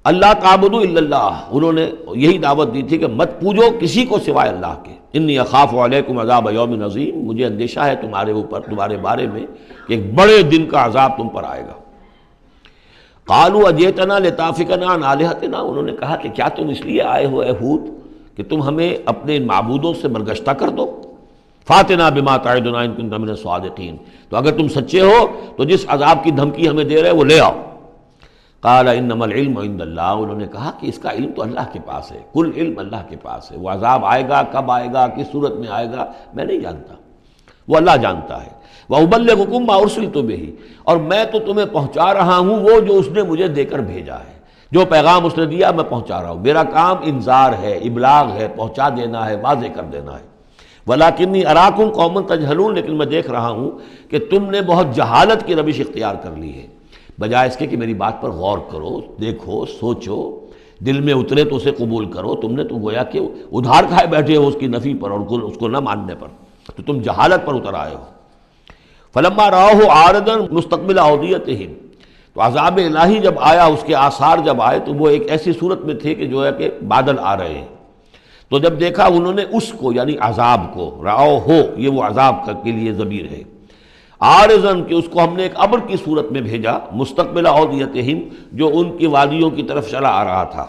اللہ تعبدوا الا اللہ، انہوں نے یہی دعوت دی تھی کہ مت پوجو کسی کو سوائے اللہ کے، انی اخاف علیکم عذاب یوم عظیم، مجھے اندیشہ ہے تمہارے اوپر، تمہارے بارے میں کہ ایک بڑے دن کا عذاب تم پر آئے گا۔ قالوا اجئتنا لتافکنا عن آلہتنا، انہوں نے کہا کہ کیا تم اس لیے آئے ہو اے ہود کہ تم ہمیں اپنے معبودوں سے برگشتہ کر دو؟ فاتنا بما تعدنا ان کنت من الصادقین، تو اگر تم سچے ہو تو جس عذاب کی دھمکی ہمیں دے رہے وہ لے آؤ۔ قال انما العلم عند اللہ، انہوں نے کہا کہ اس کا علم تو اللہ کے پاس ہے، کل علم اللہ کے پاس ہے، وہ عذاب آئے گا، کب آئے گا، کس صورت میں آئے گا، میں نہیں جانتا، وہ اللہ جانتا ہے۔ وَأُبَلِّغُكُم مَّا أُرْسِلْتُ بِهِ، اور میں تو تمہیں پہنچا رہا ہوں وہ جو اس نے مجھے دے کر بھیجا ہے، جو پیغام اس نے دیا میں پہنچا رہا ہوں، میرا کام انذار ہے، ابلاغ ہے، پہنچا دینا ہے، واضح کر دینا ہے۔ وَلَٰكِنِّي أَرَاكُمْ قَوْمًا تَجْهَلُونَ، لیکن میں دیکھ رہا ہوں کہ تم نے بہت جہالت کی روش اختیار کر لی ہے، بجائے اس کے کہ میری بات پر غور کرو، دیکھو، سوچو، دل میں اترے تو اسے قبول کرو۔ تم نے تو گویا کہ ادھار کھائے بیٹھے ہو اس کی نفی پر اور اس کو نہ ماننے پر، تو تم جہالت پر اتر آئے ہو۔ فَلَمَّا رَأَوْهُ عَارِضًا مُسْتَقْبِلَ أَوْدِيَتِهِمْ، تو عذاب الہی جب آیا، اس کے آثار جب آئے تو وہ ایک ایسی صورت میں تھے کہ جو ہے کہ بادل آ رہے ہیں۔ تو جب دیکھا انہوں نے اس کو، یعنی عذاب کو، رعو ہو، یہ وہ عذاب کے لیے ضمیر ہے، عارضاً کہ اس کو ہم نے ایک ابر کی صورت میں بھیجا، مستقبل اودیتہم، جو ان کی وادیوں کی طرف چلا آ رہا تھا،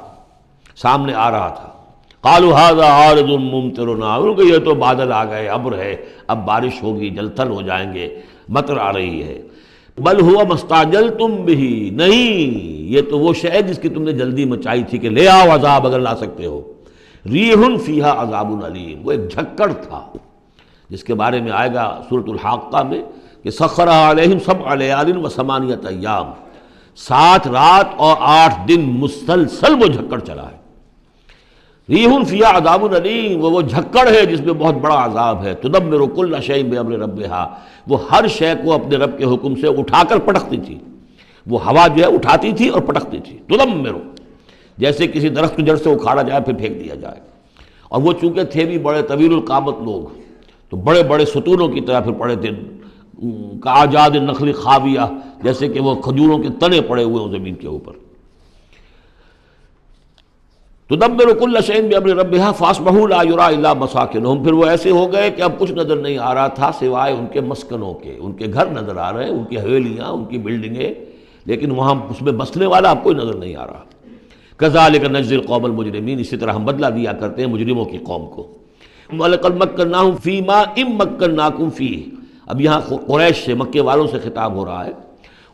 سامنے آ رہا تھا۔ قالوا ھذا عارض ممطرنا، ان کو یہ تو بادل آ گئے، ابر ہے، اب بارش ہوگی، جل تھل ہو جائیں گے، مطر آ رہی ہے۔ بل ہوا مستعجلتم بہ، نہیں، یہ تو وہ شے ہے جس کی تم نے جلدی مچائی تھی کہ لے آؤ عذاب اگر لا سکتے ہو۔ ریح فیہا عذاب علیم، وہ ایک جھکڑ تھا جس کے بارے میں آئے گا سورۃ الحاقہ میں کہ سخرھا علیہم 7 لیال و 8 ایام، 7 رات اور 8 دن مسلسل وہ جھکڑ چلا ہے۔ ریح فیہا عذاب علیم، وہ جھکڑ ہے جس میں بہت بڑا عذاب ہے۔ تدمر کل شیء بامر ربھا، وہ ہر شے کو اپنے رب کے حکم سے اٹھا کر پٹکتی تھی، وہ ہوا جو ہے اٹھاتی تھی اور پٹکتی تھی۔ تدمر، جیسے کسی درخت کی جڑ سے اکھاڑا جائے پھر پھینک دیا جائے۔ اور وہ چونکہ تھے بھی بڑے طویل القامت لوگ، تو بڑے بڑے ستونوں کی طرح پھر پڑے تھے، کاجاد النخل خاویہ، جیسے کہ وہ کھجوروں کے تنے پڑے ہوئے ہوں زمین کے اوپر۔ تدبر کل شیء بامر ربھا فاصبحوا لا یری الا مساکنہم، پھر وہ ایسے ہو گئے کہ اب کچھ نظر نہیں آ رہا تھا سوائے ان کے مسکنوں کے، ان کے گھر نظر آ رہے ہیں، ان کی حویلیاں، ان کی بلڈنگیں، لیکن وہاں اس میں بسنے والا اب کوئی نظر نہیں آ رہا۔ کذالک نجزی القوم المجرمین، اسی طرح ہم بدلہ دیا کرتے ہیں مجرموں کی قوم کو۔ وَلَقَدْ مَكَّنَّاهُمْ فِي مَا إِن مَّكَّنَّاكُمْ فِيهِ، اب یہاں قریش سے، مکے والوں سے خطاب ہو رہا ہے،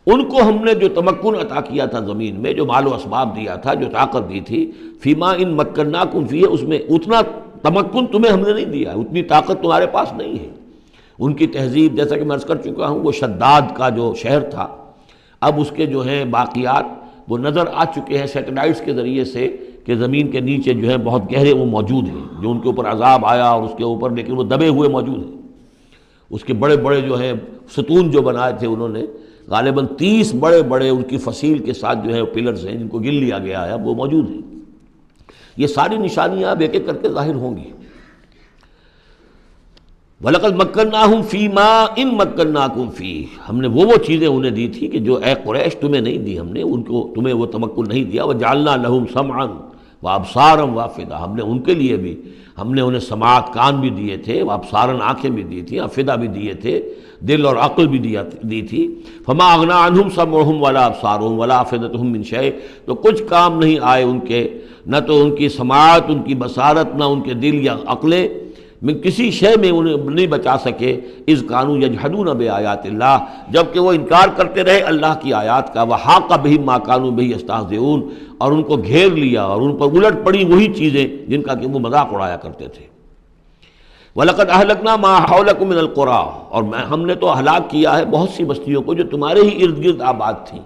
ان کو ہم نے جو تمکن عطا کیا تھا زمین میں، جو مال و اسباب دیا تھا، جو طاقت دی تھی، فی ما ان مکناکم فیہ، اس میں اتنا تمکن تمہیں ہم نے نہیں دیا، اتنی طاقت تمہارے پاس نہیں ہے۔ ان کی تہذیب، جیسا کہ میں عرض کر چکا ہوں، وہ شداد کا جو شہر تھا، اب اس کے جو ہیں باقیات وہ نظر آ چکے ہیں سیٹلائٹس کے ذریعے سے کہ زمین کے نیچے جو ہے بہت گہرے وہ موجود ہیں، جو ان کے اوپر عذاب آیا اور اس کے اوپر، لیکن وہ دبے ہوئے موجود ہیں۔ اس کے بڑے بڑے جو ہیں ستون جو بنائے تھے انہوں نے، غالباً 30 بڑے بڑے ان کی فصیل کے ساتھ جو ہے پلرز ہیں جن کو گن لیا گیا ہے، وہ موجود ہیں۔ یہ ساری نشانیاں اب ایک ایک کر کے ظاہر ہوں گی۔ وَلَقَدْ مَكَّنَّاهُمْ فِي مَا إِن مَّكَّنَّاكُمْ فِيهِ، ہم نے وہ چیزیں انہیں دی تھی کہ جو اے قریش تمہیں نہیں دی، ہم نے ان کو، تمہیں وہ تمکن نہیں دیا۔ وَجَعَلْنَا لَهُمْ سَمْعًا وَأَبْصَارًا وَأَفْئِدَةً، ہم نے ان کے لیے بھی، ہم نے انہیں سماعت کان بھی دیے تھے، وَأَبْصَارًا آنکھیں بھی دی تھیں، افئدہ بھی دیے تھے، دل اور عقل بھی دی تھی۔ فما اغنی عنہم سمعہم ولا ابصارہم ولا افئدتہم من شیء، تو کچھ کام نہیں آئے ان کے، نہ تو ان کی سماعت، ان کی بصارت، نہ ان کے دل یا عقلیں، من کسی شے میں انہیں نہیں بچا سکے۔ اذ کانوا یجحدون بآیات اللہ، جبکہ وہ انکار کرتے رہے اللہ کی آیات کا۔ وحاق بہم ما کانوا بہ یستہزئون، اور ان کو گھیر لیا اور ان پر الٹ پڑی وہی چیزیں جن کا کہ وہ مذاق اڑایا کرتے تھے۔ وَلَقَدْ أَهْلَكْنَا مَا حَوْلَكُم مِّنَ الْقُرَىٰ، اور ہم نے تو ہلاک کیا ہے بہت سی بستیوں کو جو تمہارے ہی ارد گرد آباد تھیں۔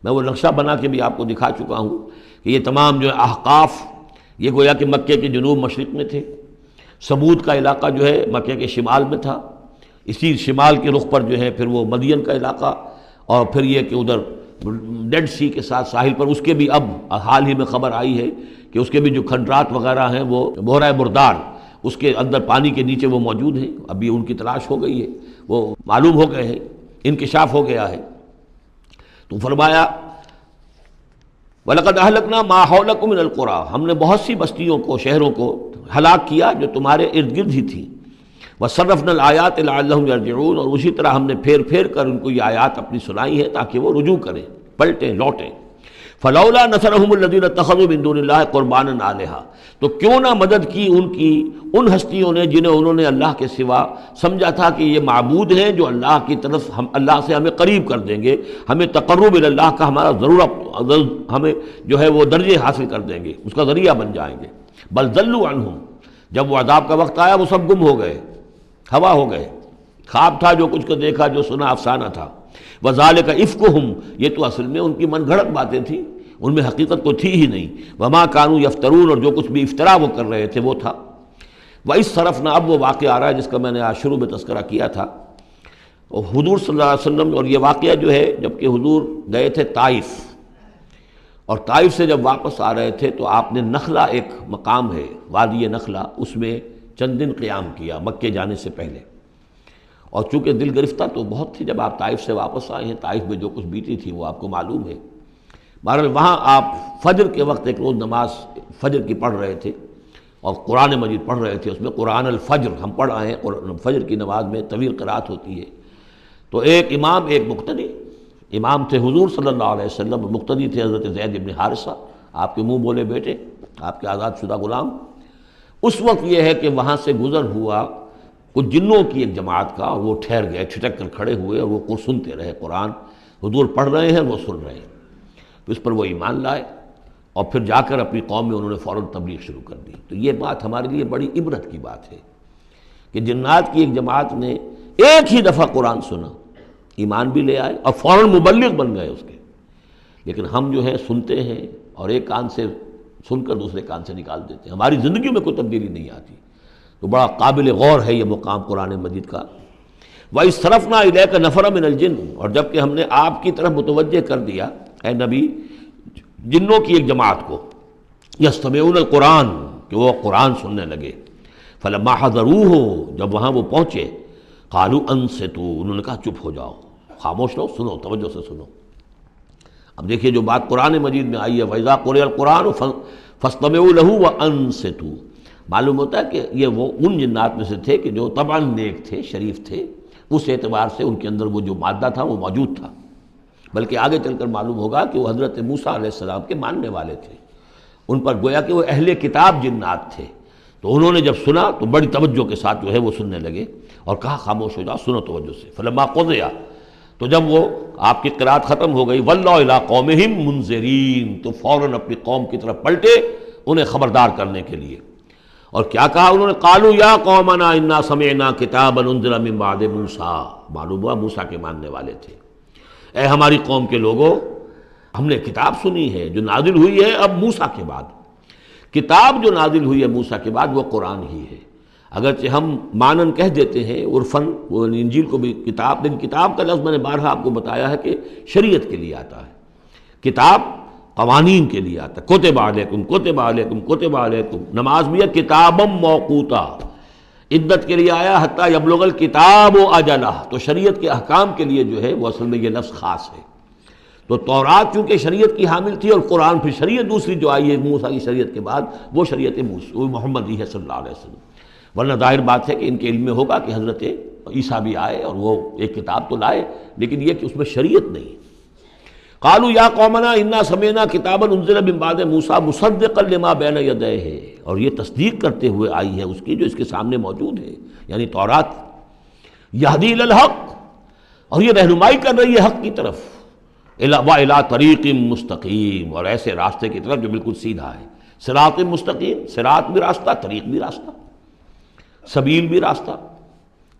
میں وہ نقشہ بنا کے بھی آپ کو دکھا چکا ہوں کہ یہ تمام جو احقاف، یہ گویا کہ مکے کے جنوب مشرق میں تھے، سمود کا علاقہ جو ہے مکے کے شمال میں تھا، اسی شمال کے رخ پر جو ہے پھر وہ مدین کا علاقہ، اور پھر یہ کہ ادھر ڈیڈ سی کے ساتھ ساحل پر، اس کے بھی اب حال ہی میں خبر آئی ہے کہ اس کے بھی جو کھنڈرات وغیرہ ہیں وہ بحیرہ بردار، اس کے اندر پانی کے نیچے وہ موجود ہیں، ابھی ان کی تلاش ہو گئی ہے، وہ معلوم ہو گئے ہیں، انکشاف ہو گیا ہے۔ تو فرمایا وَلَقَدْ أَهْلَكْنَا مَا حَوْلَكُم مِّنَ الْقُرَىٰ، ہم نے بہت سی بستیوں کو، شہروں کو ہلاک کیا جو تمہارے ارد گرد ہی تھیں۔ وَصَرَّفْنَا الْآيَاتِ لَعَلَّهُمْ يَرْجِعُونَ، اور اسی طرح ہم نے پھیر پھیر کر ان کو یہ آیات اپنی سنائی ہے تاکہ وہ رجوع کریں، پلٹیں، لوٹیں۔ فلولا نصرهم الذين اتخذوا من دون الله قربانا آلهة، تو کیوں نہ مدد کی ان کی ان ہستیوں نے جنہیں انہوں نے اللہ کے سوا سمجھا تھا کہ یہ معبود ہیں جو اللہ کی طرف، ہم اللہ سے ہمیں قریب کر دیں گے، ہمیں تقرب الی اللہ کا ہمارا ضرور، ہمیں جو ہے وہ درجے حاصل کر دیں گے، اس کا ذریعہ بن جائیں گے۔ بل ضلوا عنہم، جب وہ عذاب کا وقت آیا وہ سب گم ہو گئے، ہوا ہو گئے، خواب تھا جو کچھ کو دیکھا، جو سنا افسانہ تھا۔ وذالک افکہم، یہ تو اصل میں ان کی من گھڑت باتیں تھیں، ان میں حقیقت تو تھی ہی نہیں۔ وما کانوا یفترون، اور جو کچھ بھی افطرا وہ کر رہے تھے وہ تھا۔ وَإِذْ صَرَفْنَا، اب وہ واقعہ آ رہا ہے جس کا میں نے آج شروع میں تذکرہ کیا تھا. اور حضور صلی اللہ علیہ وسلم، اور یہ واقعہ جو ہے جب کہ حضور گئے تھے طائف، اور طائف سے جب واپس آ رہے تھے تو آپ نے نخلہ، ایک مقام ہے وادی نخلہ، اس میں چند دن قیام کیا مکے جانے سے پہلے. اور چونکہ دل گرفتہ تو بہت تھی جب آپ طائف سے واپس آئے ہیں، طائف میں جو کچھ بیتی تھی وہ آپ کو معلوم ہے. بہرحال وہاں آپ فجر کے وقت ایک روز نماز فجر کی پڑھ رہے تھے اور قرآن مجید پڑھ رہے تھے. اس میں قرآن الفجر ہم پڑھ آئے ہیں، فجر کی نماز میں طویل قرات ہوتی ہے. تو ایک امام ایک مقتدی، امام تھے حضور صلی اللہ علیہ وسلم، مقتدی تھے حضرت زید بن حارثہ، آپ کے منہ بولے بیٹے، آپ کے آزاد شدہ غلام. اس وقت یہ ہے کہ وہاں سے گزر ہوا کچھ جنوں کی ایک جماعت کا، اور وہ ٹھہر گئے، چھٹک کر کھڑے ہوئے، اور وہ سنتے رہے. قرآن حضور پڑھ رہے ہیں، وہ سن رہے ہیں. تو اس پر وہ ایمان لائے، اور پھر جا کر اپنی قوم میں انہوں نے فوراً تبلیغ شروع کر دی. تو یہ بات ہمارے لیے بڑی عبرت کی بات ہے کہ جنات کی ایک جماعت نے ایک ہی دفعہ قرآن سنا، ایمان بھی لے آئے اور فوراً مبلغ بن گئے اس کے. لیکن ہم جو ہے سنتے ہیں اور ایک کان سے سن کر دوسرے کان سے نکال دیتے ہیں، ہماری زندگیوں میں کوئی تبدیلی نہیں آتی. تو بڑا قابل غور ہے یہ مقام قرآن مجید کا. وَإِذْ صَرَفْنَا إِلَيْكَ نَفَرًا مِنَ الْجِنِّ، اور جب کہ ہم نے آپ کی طرف متوجہ کر دیا اے نبی جنوں کی ایک جماعت کو، یستمعون القرآن، کہ وہ قرآن سننے لگے. فلما حضروہ، جب وہاں وہ پہنچے، قالوا انصتوا، انہوں نے کہا چپ ہو جاؤ، خاموش رہو، سنو، توجہ سے سنو. اب دیکھیے جو بات قرآن مجید میں آئی ہے وَإِذَا قُرِئَ الْقُرْآنُ فَاسْتَمِعُوا لَهُ وَأَنصِتُوا، معلوم ہوتا ہے کہ یہ وہ ان جنات میں سے تھے کہ جو طبعاً نیک تھے، شریف تھے، اس اعتبار سے ان کے اندر وہ جو مادہ تھا وہ موجود تھا. بلکہ آگے چل کر معلوم ہوگا کہ وہ حضرت موسیٰ علیہ السلام کے ماننے والے تھے. ان پر گویا کہ وہ اہل کتاب جنات تھے. تو انہوں نے جب سنا تو بڑی توجہ کے ساتھ جو ہے وہ سننے لگے، اور کہا خاموش ہو جاؤ، سنو توجہ سے. فلما قضی، تو جب وہ آپ کی قرات ختم ہو گئی، وَلَّوْا إِلَىٰ قَوْمِهِمْ مُنذِرِينَ، تو فوراً اپنی قوم کی طرف پلٹے انہیں خبردار کرنے کے لیے. اور کیا کہا انہوں نے؟ قالوا یا قومنا انا سمعنا کتابا انزل من بعد موسیٰ، معلوم ہوا موسیٰ کے ماننے والے تھے. اے ہماری قوم کے لوگوں، ہم نے کتاب سنی ہے جو نازل ہوئی ہے اب موسیٰ کے بعد. کتاب جو نازل ہوئی ہے موسیٰ کے بعد وہ قرآن ہی ہے. اگرچہ ہم مانن کہہ دیتے ہیں عرفاً، وہ انجیل کو بھی کتاب، لیکن کتاب کا لفظ میں نے بارہا آپ کو بتایا ہے کہ شریعت کے لیے آتا ہے. کتاب قوانین کے لیے آتا ہے. کتب علیکم کتب علیکم کتب علیکم، نماز بھی ہے کتابم موقوتا، عدت کے لیے آیا حتیٰ یبلغ الکتاب اجلہ. تو شریعت کے احکام کے لیے جو ہے وہ اصل میں یہ لفظ خاص ہے. تو تورات چونکہ شریعت کی حامل تھی، اور قرآن پھر شریعت دوسری جو آئی ہے موسیٰ کی شریعت کے بعد وہ شریعت محمدی ہے صلی اللہ علیہ وسلم. ورنہ ظاہر بات ہے کہ ان کے علم میں ہوگا کہ حضرت عیسیٰ بھی آئے اور وہ ایک کتاب تو لائے، لیکن یہ کہ اس میں شریعت نہیں. قالوا یا قومنا انا سمعنا کتابا انزل من بعد موسیٰ مصدقا لما بین یدیہ، اور یہ تصدیق کرتے ہوئے آئی ہے اس کی جو اس کے سامنے موجود ہے، یعنی تورات. یہدی الی الحق، اور یہ رہنمائی کر رہی ہے حق کی طرف. وَإِلَىٰ طَرِیقٍ مُسْتَقِیم، اور ایسے راستے کی طرف جو بالکل سیدھا ہے. صراط مستقیم، صراط بھی راستہ، طریق بھی راستہ، سبیل بھی راستہ،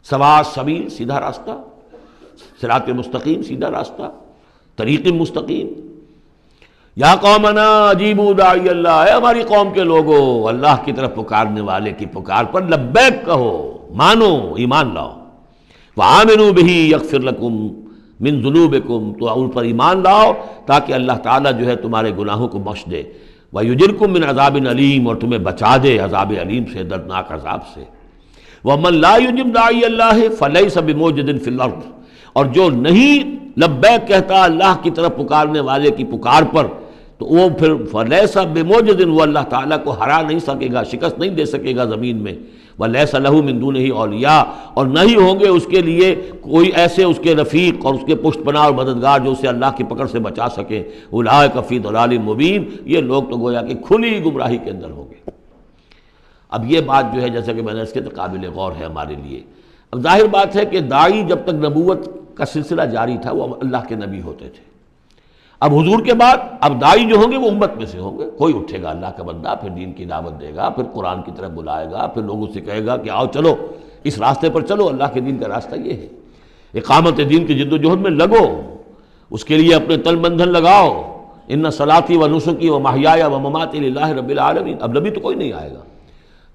سواء سبیل سیدھا راستہ، صراط مستقیم سیدھا راستہ، طریق مستقیم. یا قومنا اجیبوا داعی اللہ، اے ہماری قوم کے لوگوں، اللہ کی طرف پکارنے والے کی پکار پر لبیک کہو، مانو، ایمان لاؤ. وآمنوا بہ یغفر لکم من ذنوبکم، تو ان پر ایمان لاؤ تاکہ اللہ تعالیٰ جو ہے تمہارے گناہوں کو بخش دے. ویجرکم من عذاب علیم، اور تمہیں بچا دے عذاب علیم سے، دردناک عذاب سے. ومن لا یجب داعی اللہ فلیس بموجد فی الارض، اور جو نہیں لبیک کہتا اللہ کی طرف پکارنے والے کی پکار پر، تو وہ پھر فلیس بموجد، وہ اللہ تعالیٰ کو ہرا نہیں سکے گا، شکست نہیں دے سکے گا زمین میں. ولیس لہ من دونہ اولیاء، اور نہیں ہوں گے اس کے لیے کوئی ایسے اس کے رفیق اور اس کے پشت پناہ اور مددگار جو اسے اللہ کی پکڑ سے بچا سکیں. اولئک فی ضلال مبین، یہ لوگ تو گویا کہ کھلی گمراہی کے اندر ہوں گے. اب یہ بات جو ہے جیسا کہ میں نے اس کے قابل غور ہے ہمارے لیے. اب ظاہر بات ہے کہ داعی جب تک نبوت کا سلسلہ جاری تھا وہ اللہ کے نبی ہوتے تھے. اب حضور کے بعد اب داعی جو ہوں گے وہ امت میں سے ہوں گے. کوئی اٹھے گا اللہ کا بندہ، پھر دین کی دعوت دے گا، پھر قرآن کی طرف بلائے گا، پھر لوگوں سے کہے گا کہ آؤ چلو اس راستے پر چلو، اللہ کے دین کا راستہ یہ ہے. اقامت دین کی جد و جہد میں لگو، اس کے لیے اپنے تن بندھن لگاؤ. ان صلاتی و نسکی و محیایا و مماتی للہ رب العالمین. اب نبی تو کوئی نہیں آئے گا،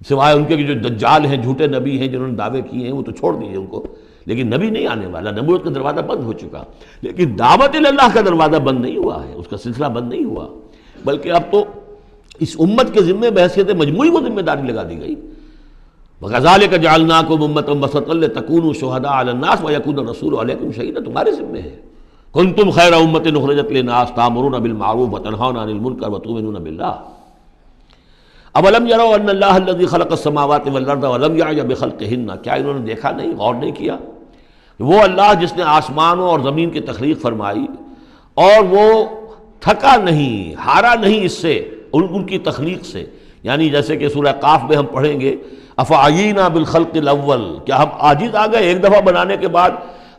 سوائے ان کے جو دجال ہیں، جھوٹے نبی ہیں جنہوں نے دعوے کیے ہیں، وہ تو چھوڑ دیجیے ان کو، لیکن نبی نہیں آنے والا، نبوت کا دروازہ بند ہو چکا۔ لیکن دعوت اللہ کا دروازہ بند نہیں ہوا ہے، اس کا سلسلہ بند نہیں ہوا، بلکہ اب تو اس امت کے ذمے بحیثیت مجموعی وہ ذمہ داری لگا دی گئی۔ وَكَذَلِكَ جَعَلْنَاكُمْ أُمَّةً وَسَطًا لِتَكُونُوا شُهَدَاءَ عَلَى النَّاسِ وَيَكُونَ الرَّسُولُ عَلَيْكُمْ شَهِيدًا، تمہارے ذمے ہے۔ كُنتُمْ خَيْرَ أُمَّةٍ أُخْرِجَتْ لِلنَّاسِ تَأْمُرُونَ بِالْمَعْرُوفِ وَتَنْهَوْنَ عَنِ الْمُنكَرِ وَتُؤْمِنُونَ بِاللَّهِ أَوَلَمْ يَرَوْا أَنَّ اللَّهَ الَّذِي خَلَقَ السَّمَاوَاتِ وَالْأَرْضَ وَلَمْ يَعْيَ بِخَلْقِهِنَّ، کیا انہوں نے دیکھا نہیں، غور نہیں کیا؟ وہ اللہ جس نے آسمانوں اور زمین کی تخلیق فرمائی اور وہ تھکا نہیں، ہارا نہیں اس سے، ان کی تخلیق سے، یعنی جیسے کہ سورہ قاف میں ہم پڑھیں گے افعینا بالخلق الاول، کیا ہم عاجز آ گئے ایک دفعہ بنانے کے بعد؟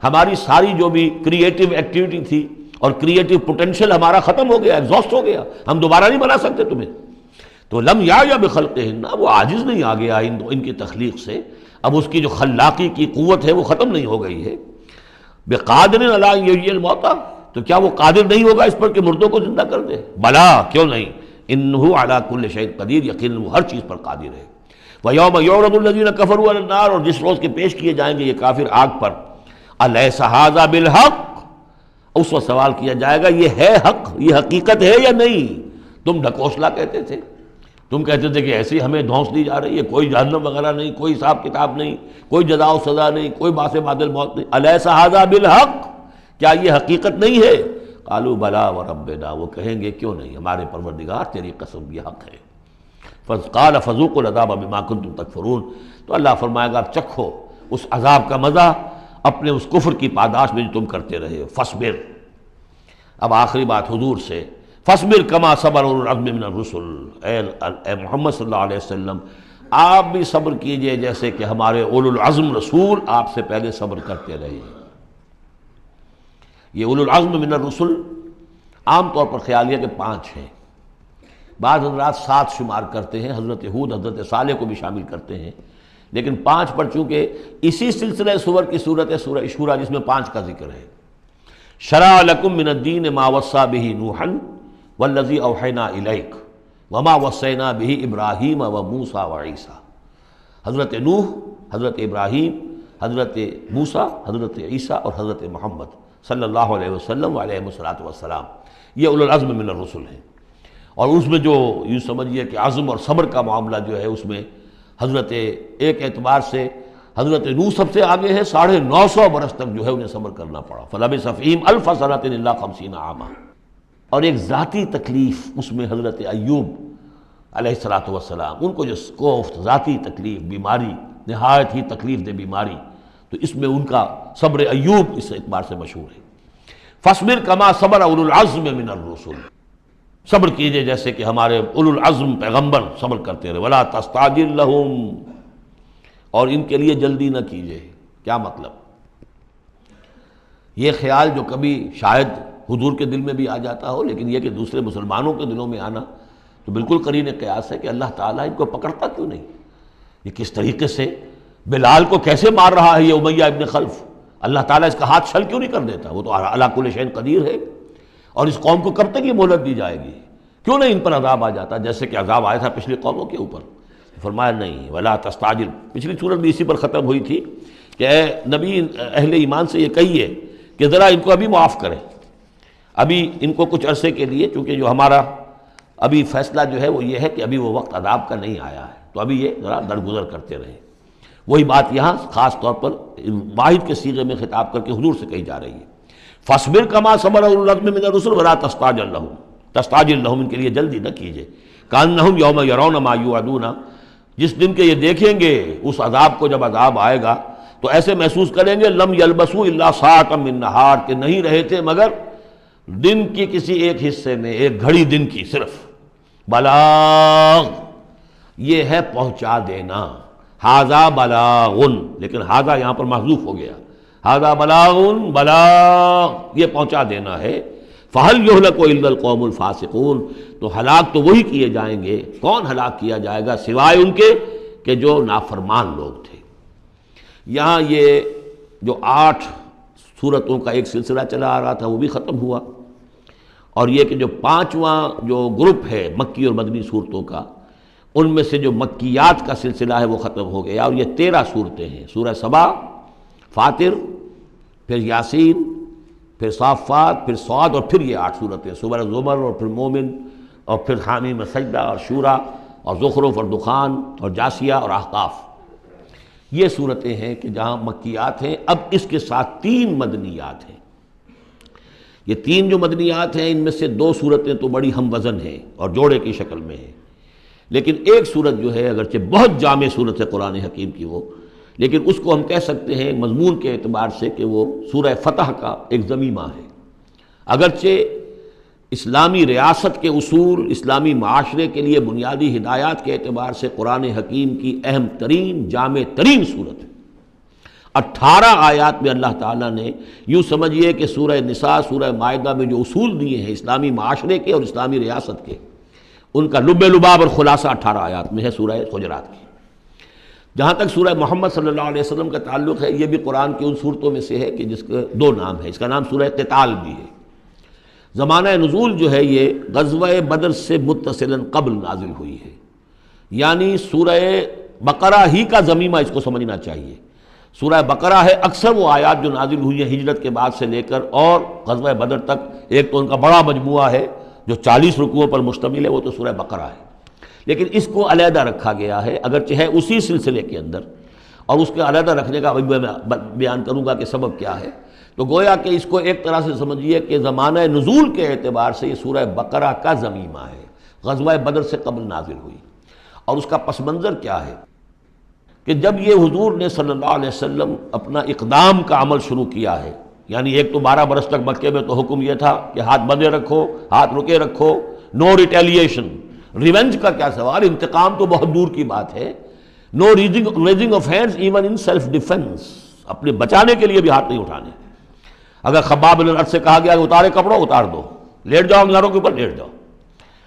ہماری ساری جو بھی کریٹو ایکٹیویٹی تھی اور کریٹو پوٹینشیل ہمارا ختم ہو گیا، ایگزاسٹ ہو گیا، ہم دوبارہ نہیں بنا سکتے تمہیں۔ تو لم یا بخلقہن، وہ عاجز نہیں آ گیا ان کی تخلیق سے، اب اس کی جو خلاقی کی قوت ہے وہ ختم نہیں ہو گئی ہے۔ بقادر علی ان یحیی الموتیٰ، تو کیا وہ قادر نہیں ہوگا اس پر کہ مردوں کو زندہ کر دے؟ بلا، کیوں نہیں، انہ علی کل شیء قدیر، یقیناً وہ ہر چیز پر قادر ہے۔ وَيَوْمَ يُعْرَضُ الَّذِينَ كَفَرُوا عَلَى النَّارِ، اور جس روز کے پیش کیے جائیں گے یہ کافر آگ پر، أَلَيْسَ هَذَا بِالْحَقِّ، اس وقت سوال کیا جائے گا یہ ہے حق، یہ حقیقت ہے یا نہیں؟ تم ڈھکوسلا کہتے تھے، تم کہتے تھے کہ ایسی ہمیں دھونس دی جا رہی ہے، کوئی جہنم وغیرہ نہیں، کوئی حساب کتاب نہیں، کوئی جزا و سزا نہیں، کوئی باس بادل موت نہیں، أَلَيْسَ هَذَا بِالْحَقِّ، کیا یہ حقیقت نہیں ہے؟ قالوا بلا وربنا، وہ کہیں گے کیوں نہیں، ہمارے پروردگار تیری قسم یہ حق ہے۔ قال فذوقوا العذاب بما كنتم تکفرون، تو اللہ فرمائے گا اب چکھو اس عذاب کا مزہ اپنے اس کفر کی پاداش میں جو تم کرتے رہے۔ فاصبر، اب آخری بات حضور سے، فاصبر کما صبر اولو العزم من الرسل، اے محمد صلی اللہ علیہ وسلم آپ بھی صبر کیجئے جیسے کہ ہمارے اولو العزم رسول آپ سے پہلے صبر کرتے رہے۔ یہ اولو العزم من الرسل عام طور پر خیال ہے کہ 5 ہیں، بعض حضرات 7 شمار کرتے ہیں، حضرت ہود حضرت صالح کو بھی شامل کرتے ہیں، لیکن 5 پر چونکہ اسی سلسلہ سور کی صورت ہے سورہ شورى جس میں 5 کا ذکر ہے۔ شرع لکم من الدین ما وصى به نوحا والذی اوحینا الیک وما وصینا به ابراہیم وموسیٰ وعیسیٰ، حضرت نوح، حضرت ابراہیم، حضرت موسیٰ، حضرت عیسیٰ اور حضرت محمد صلی اللہ علیہ وسلم علیہ السلام، یہ اولو العزم من الرسل ہیں۔ اور اس میں جو یوں سمجھیے کہ عزم اور صبر کا معاملہ جو ہے اس میں حضرت ایک اعتبار سے حضرت نوح سب سے آگے ہے، 950 برس تک جو ہے انہیں صبر کرنا پڑا، فلبث فیہم 1000 سنۃ الا 50 عاما۔ اور ایک ذاتی تکلیف اس میں حضرت ایوب علیہ السلام، ان کو جو کوفت ذاتی تکلیف، بیماری، نہایت ہی تکلیف دہ بیماری، تو اس میں ان کا صبر ایوب اس اعتبار سے مشہور ہے۔ فاصبر کما صبر اولو العزم من الرسل، صبر کیجئے جیسے کہ ہمارے اولو العزم پیغمبر صبر کرتے رہے۔ ولا تستعجل لہم، اور ان کے لیے جلدی نہ کیجئے۔ کیا مطلب؟ یہ خیال جو کبھی شاید حضور کے دل میں بھی آ جاتا ہو، لیکن یہ کہ دوسرے مسلمانوں کے دلوں میں آنا تو بالکل قرین قیاس ہے کہ اللہ تعالیٰ ان کو پکڑتا کیوں نہیں؟ یہ کس طریقے سے بلال کو کیسے مار رہا ہے یہ امیہ ابن خلف، اللہ تعالیٰ اس کا ہاتھ چھل کیوں نہیں کر دیتا؟ وہ تو علی کل شیء قدیر ہے۔ اور اس قوم کو کب تک یہ مہلت دی جائے گی؟ کیوں نہیں ان پر عذاب آ جاتا جیسے کہ عذاب آیا تھا پچھلی قوموں کے اوپر؟ فرمایا نہیں، ولا تستعجل، پچھلی صورت بھی اسی پر ختم ہوئی تھی کہ اے نبی اہل ایمان سے یہ کہیے کہ ذرا ان کو ابھی معاف کریں، ابھی ان کو کچھ عرصے کے لیے، چونکہ جو ہمارا ابھی فیصلہ جو ہے وہ یہ ہے کہ ابھی وہ وقت عذاب کا نہیں آیا ہے، تو ابھی یہ ذرا درگزر کرتے رہیں۔ وہی بات یہاں خاص طور پر واحد کے صیغے میں خطاب کر کے حضور سے کہی جا رہی ہے۔ فاصبر کما صبر اولو العزم من الرسل ولا تستعجل لہم، ان کے لیے جلدی نہ کیجیے۔ کانہم یوم یرون ما یوعدون، جس دن کے یہ دیکھیں گے اس عذاب کو، جب عذاب آئے گا تو ایسے محسوس کریں گے لم یلبسوا الا ساعۃ من نہار، کہ نہیں رہے تھے مگر دن کی کسی ایک حصے میں، ایک گھڑی دن کی صرف۔ بلاغ، یہ ہے پہنچا دینا، ھذا بلاغ، لیکن ھذا یہاں پر محذوف ہو گیا، ھذا بلاغ، بلاغ یہ پہنچا دینا ہے۔ فہل یہلک الا القوم الفاسقون، تو ہلاک تو وہی کیے جائیں گے، کون ہلاک کیا جائے گا سوائے ان کے کہ جو نافرمان لوگ تھے۔ یہاں یہ جو 8 صورتوں کا ایک سلسلہ چلا آ رہا تھا وہ بھی ختم ہوا، اور یہ کہ جو 5واں جو گروپ ہے مکی اور مدنی صورتوں کا، ان میں سے جو مکیات کا سلسلہ ہے وہ ختم ہو گیا، اور یہ 13 صورتیں ہیں، سورہ سبا، فاطر، پھر یاسین، پھر صافات، پھر صاد، اور پھر یہ 8 صورتیں، سورہ زمر، اور پھر مومن، اور پھر حامیم سجدہ، اور شورا، اور زخرف، اور دخان، اور جاسیہ، اور احقاف۔ یہ صورتیں ہیں کہ جہاں مکیات ہیں۔ اب اس کے ساتھ 3 مدنیات ہیں۔ یہ 3 جو مدنیات ہیں، ان میں سے 2 صورتیں تو بڑی ہم وزن ہیں اور جوڑے کی شکل میں ہیں، لیکن ایک صورت جو ہے اگرچہ بہت جامع صورت ہے قرآن حکیم کی وہ، لیکن اس کو ہم کہہ سکتے ہیں مضمون کے اعتبار سے کہ وہ سورہ فتح کا ایک ضمیمہ ہے۔ اگرچہ اسلامی ریاست کے اصول، اسلامی معاشرے کے لیے بنیادی ہدایات کے اعتبار سے قرآن حکیم کی اہم ترین، جامع ترین صورت ہے۔ 18 آیات میں اللہ تعالیٰ نے، یوں سمجھیے کہ سورہ نساء، سورہ مائدہ میں جو اصول دیے ہیں اسلامی معاشرے کے اور اسلامی ریاست کے، ان کا لب لباب اور خلاصہ 18 آیات میں ہے سورہ حجرات کی۔ جہاں تک سورہ محمد صلی اللہ علیہ وسلم کا تعلق ہے، یہ بھی قرآن کی ان صورتوں میں سے ہے کہ جس کے 2 نام ہیں۔ اس کا نام سورہ قتال بھی ہے۔ زمانہ نزول جو ہے یہ غزوہ بدر سے متصلاً قبل نازل ہوئی ہے، یعنی سورہ بقرہ ہی کا ضمیمہ اس کو سمجھنا چاہیے۔ سورہ بقرہ ہے اکثر وہ آیات جو نازل ہوئی ہیں ہجرت کے بعد سے لے کر اور غزوہ بدر تک، ایک تو ان کا بڑا مجموعہ ہے جو 40 رکوعوں پر مشتمل ہے، وہ تو سورہ بقرہ ہے، لیکن اس کو علیحدہ رکھا گیا ہے، اگرچہ ہے اسی سلسلے کے اندر، اور اس کے علیحدہ رکھنے کا ابھی میں بیان کروں گا کہ سبب کیا ہے۔ تو گویا کہ اس کو ایک طرح سے سمجھیے کہ زمانہ نزول کے اعتبار سے یہ سورہ بقرہ کا ضمیمہ ہے، غزوہ بدر سے قبل نازل ہوئی۔ اور اس کا پس منظر کیا ہے کہ جب یہ حضور نے صلی اللہ علیہ وسلم اپنا اقدام کا عمل شروع کیا ہے، یعنی ایک تو 12 برس تک مکے میں تو حکم یہ تھا کہ ہاتھ بندھے رکھو، ہاتھ رکے رکھو، نو ریٹیلیشن، ریونج کا کیا سوال، انتقام تو بہت دور کی بات ہے، no raising of hands even in self defence, اپنے بچانے کے لیے بھی ہاتھ نہیں اٹھانے۔ اگر خباب بن الارت سے کہا گیا کہ اتارے کپڑوں، اتار دو، لیٹ جاؤ انگاروں کے اوپر، لیٹ جاؤ۔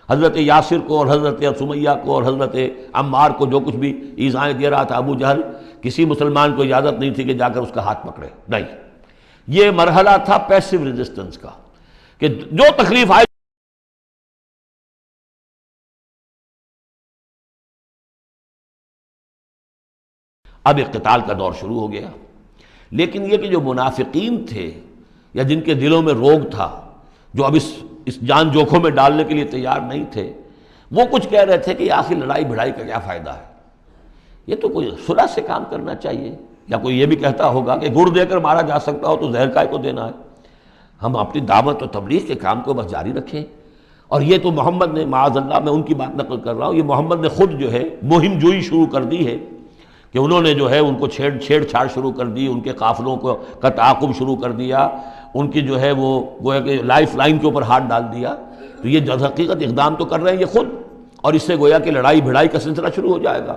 حضرت یاسر کو اور حضرت سمیہ کو اور حضرت عمار کو جو کچھ بھی ایذائیں دے رہا تھا ابو جہل، کسی مسلمان کو اجازت نہیں تھی کہ جا کر اس کا ہاتھ پکڑے، نہیں۔ یہ مرحلہ تھا پیسو ریزسٹنس کا کہ جو تکلیف آئی اب اقتتال کا دور شروع ہو گیا۔ لیکن یہ کہ جو منافقین تھے یا جن کے دلوں میں روگ تھا، جو اب اس جان جوکھوں میں ڈالنے کے لیے تیار نہیں تھے، وہ کچھ کہہ رہے تھے کہ آخر لڑائی بھڑائی کا کیا فائدہ ہے، یہ تو کوئی صلح سے کام کرنا چاہیے۔ یا کوئی یہ بھی کہتا ہوگا کہ گر دے کر مارا جا سکتا ہو تو زہر کائے کو دینا ہے، ہم اپنی دعوت و تبلیغ کے کام کو بس جاری رکھیں۔ اور یہ تو محمد نے، معاذ اللہ میں ان کی بات نقل کر رہا ہوں، یہ محمد نے خود جو ہے مہم جوئی شروع کر دی ہے کہ انہوں نے جو ہے ان کو چھیڑ چھاڑ شروع کر دی، ان کے قافلوں کا تعاقب شروع کر دیا، ان کی جو ہے وہ گویا کہ لائف لائن کے اوپر ہاتھ ڈال دیا۔ تو یہ جو حقیقت اقدام تو کر رہے ہیں یہ خود، اور اس سے گویا کہ لڑائی بھڑائی کا سلسلہ شروع ہو جائے گا۔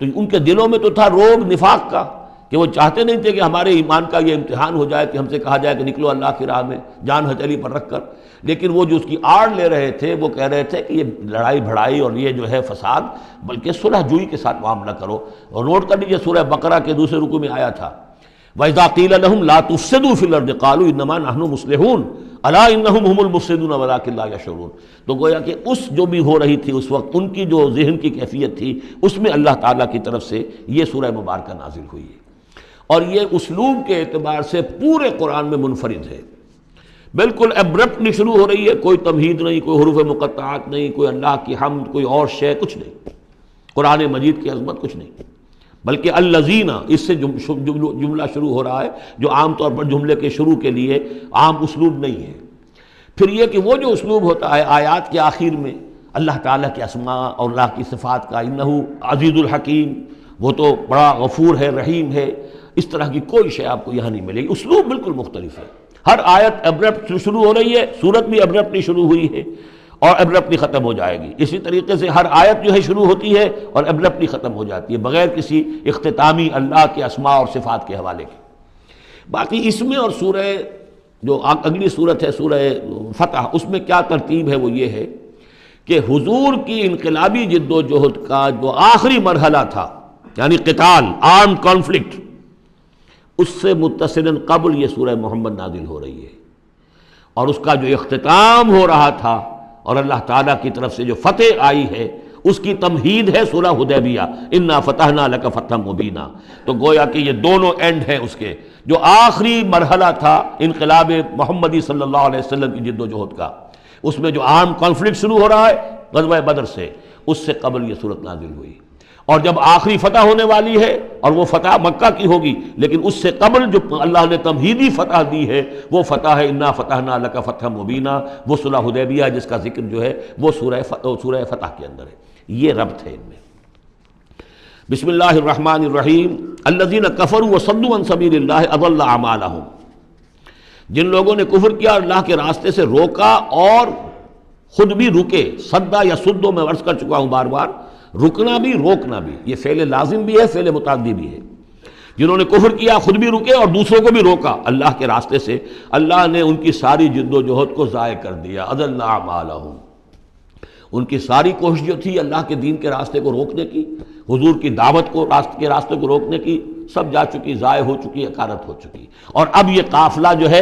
تو ان کے دلوں میں تو تھا روگ نفاق کا کہ وہ چاہتے نہیں تھے کہ ہمارے ایمان کا یہ امتحان ہو جائے کہ ہم سے کہا جائے کہ نکلو اللہ کی راہ میں جان ہتھیلی پر رکھ کر، لیکن وہ جو اس کی آڑ لے رہے تھے وہ کہہ رہے تھے کہ یہ لڑائی بھڑائی اور یہ جو ہے فساد، بلکہ صلح جوئی کے ساتھ معاملہ کرو۔ اور نوٹ کر لیجیے سورہ بقرہ کے دوسرے رکوع میں آیا تھا وَإِذَا قِيلَ لَهُمْ لَا تُفْسِدُوا فِي الْأَرْضِ قَالُوا إِنَّمَا نَحْنُ مُصْلِحُونَ أَلَا إِنَّهُمْ هُمُ الْمُفْسِدُونَ وَلَٰكِن لَا يَشْعُرُونَ۔ تو گویا کہ اس جو بھی ہو رہی تھی اس وقت، ان کی جو ذہن کی کیفیت تھی، اس میں اللہ تعالیٰ کی طرف سے یہ سورہ مبارکہ نازل ہوئی ہے، اور یہ اسلوب کے اعتبار سے پورے قرآن میں منفرد ہے۔ بالکل ابرپٹلی شروع ہو رہی ہے، کوئی تمہید نہیں، کوئی حروف مقطعات نہیں، کوئی اللہ کی حمد، کوئی اور شے، کچھ نہیں، قرآن مجید کی عظمت کچھ نہیں، بلکہ الذین، اس سے جملہ شروع ہو رہا ہے جو عام طور پر جملے کے شروع کے لیے عام اسلوب نہیں ہے۔ پھر یہ کہ وہ جو اسلوب ہوتا ہے آیات کے آخر میں اللہ تعالیٰ کے اسماء اور اللہ کی صفات کا، انہ عزیز الحکیم، وہ تو بڑا غفور ہے، رحیم ہے، اس طرح کی کوئی شے آپ کو یہاں نہیں ملے گی۔ اسلوب بالکل مختلف ہے، ہر آیت ابرپٹ شروع ہو رہی ہے، سورت بھی ابرپٹلی شروع ہوئی ہے اور ابرپٹلی ختم ہو جائے گی۔ اسی طریقے سے ہر آیت جو ہے شروع ہوتی ہے اور ابرپٹلی ختم ہو جاتی ہے، بغیر کسی اختتامی اللہ کے اسماء اور صفات کے حوالے کے۔ باقی اس میں اور سورہ جو اگلی صورت ہے سورہ فتح، اس میں کیا ترتیب ہے وہ یہ ہے کہ حضور کی انقلابی جد و جہد کا جو آخری مرحلہ تھا، یعنی قتال، آرم کانفلکٹ، اس سے متصلاً قبل یہ سورہ محمد نازل ہو رہی ہے، اور اس کا جو اختتام ہو رہا تھا اور اللہ تعالیٰ کی طرف سے جو فتح آئی ہے، اس کی تمہید ہے سورہ حدیبیہ، انا فتحنا لک فتحا مبینا۔ تو گویا کہ یہ دونوں اینڈ ہیں اس کے، جو آخری مرحلہ تھا انقلاب محمدی صلی اللہ علیہ وسلم کی جد و جہد کا، اس میں جو عام کانفلکٹ شروع ہو رہا ہے غزوہ بدر سے، اس سے قبل یہ صورت نازل ہوئی، اور جب آخری فتح ہونے والی ہے اور وہ فتح مکہ کی ہوگی، لیکن اس سے قبل جو اللہ نے تمہیدی فتح دی ہے وہ فتح ہے انا فتحنا لک فتحا مبینا، وہ صلح حدیبیہ جس کا ذکر جو ہے وہ سورہ فتح کے اندر ہے۔ یہ ربط ہے ان میں۔ بسم اللہ الرحمن الرحیم۔ الذین کفروا وصدوا عن سبیل اللہ اضل اعمالہم، جن لوگوں نے کفر کیا اور اللہ کے راستے سے روکا اور خود بھی رکے، صدا یا سدو میں عرض کر چکا ہوں بار بار، رکنا بھی روکنا بھی، یہ فعل لازم بھی ہے فعل متعدی بھی ہے۔ جنہوں نے کفر کیا خود بھی رکے اور دوسروں کو بھی روکا اللہ کے راستے سے، اللہ نے ان کی ساری جد و جہد کو ضائع کر دیا، اضل اعمالہم۔ ان کی ساری کوشش جو تھی اللہ کے دین کے راستے کو روکنے کی، حضور کی دعوت کو کے راستے کو روکنے کی، سب جا چکی، ضائع ہو چکی، اکارت ہو چکی۔ اور اب یہ قافلہ جو ہے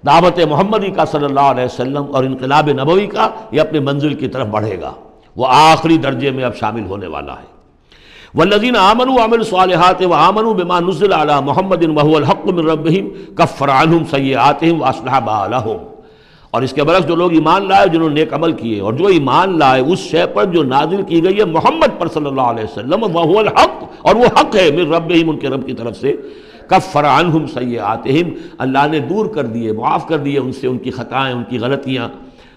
دعوت محمدی کا صلی اللہ علیہ وسلم اور انقلاب نبوی کا، یہ اپنے منزل کی طرف بڑھے گا، وہ آخری درجے میں اب شامل ہونے والا ہے۔ والذین آمنوا وعملوا الصالحات وآمنوا بما نزل علی محمد وهو الحق من ربهم کفر عنہم سیئاتہم واصلح بالہم۔ اور اس کے برعکس جو لوگ ایمان لائے، جنہوں نے نیک عمل کیے اور جو ایمان لائے اس شے پر جو نازل کی گئی ہے محمد پر صلی اللہ علیہ وسلم، وهو الحق، اور وہ حق ہے، من ربهم، ان کے رب کی طرف سے، کفر عنہم سیئاتہم، اللہ نے دور کر دیے، معاف کر دیے ان سے ان کی خطائیں، ان کی غلطیاں،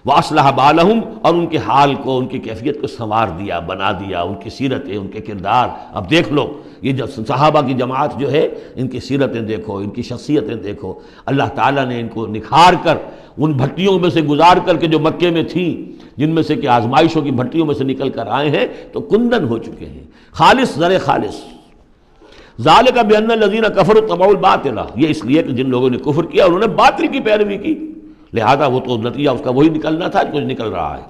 واصلح بالہم، اور ان کے حال کو، ان کی کیفیت کو سنوار دیا، بنا دیا، ان کی سیرتیں، ان کے کردار۔ اب دیکھ لو یہ جو صحابہ کی جماعت جو ہے، ان کی سیرتیں دیکھو، ان کی شخصیتیں دیکھو، اللہ تعالیٰ نے ان کو نکھار کر ان بھٹیوں میں سے گزار کر کے جو مکے میں تھیں، جن میں سے کہ آزمائشوں کی بھٹیوں میں سے نکل کر آئے ہیں تو کندن ہو چکے ہیں، خالص زر خالص۔ ذالک بان الذین کفروا اتبعوا الباطل، یہ اس لیے کہ جن لوگوں نے کفر کیا انہوں نے باطل کی پیروی کی، لہذا وہ تو نتیجہ اس کا وہی نکلنا تھا کچھ نکل رہا ہے۔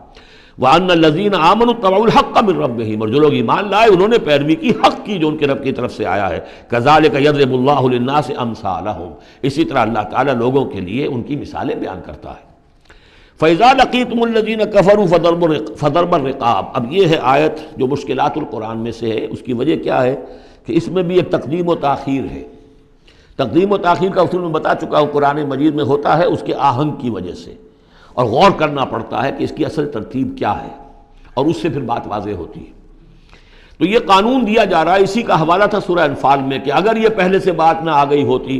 وَأَنَّ الَّذِينَ آمَنُوا اتَّبَعُوا الْحَقَّ مِن رَبِّهِمْ، اور جو لوگ ایمان لائے انہوں نے پیروی کی حق کی جو ان کے رب کی طرف سے آیا ہے۔ كَذَلِكَ يَضْرِبُ اللَّهُ لِلنَّاسِ أَمْثَالَهُمْ، اسی طرح اللہ تعالیٰ لوگوں کے لیے ان کی مثالیں بیان کرتا ہے۔ فَإِذَا لَقِيتُمُ الَّذِينَ كَفَرُوا فَضَرْبَ الرِّقَابِ، اب یہ ہے آیت جو مشکلات القرآن میں سے ہے۔ اس کی وجہ کیا ہے کہ اس میں بھی ایک تقدیم و تاخیر ہے۔ تقدیم و تاخیر کا اصول میں بتا چکا ہوں، قرآن مجید میں ہوتا ہے اس کے آہنگ کی وجہ سے، اور غور کرنا پڑتا ہے کہ اس کی اصل ترتیب کیا ہے، اور اس سے پھر بات واضح ہوتی ہے۔ تو یہ قانون دیا جا رہا ہے، اسی کا حوالہ تھا سورہ انفال میں کہ اگر یہ پہلے سے بات نہ آ گئی ہوتی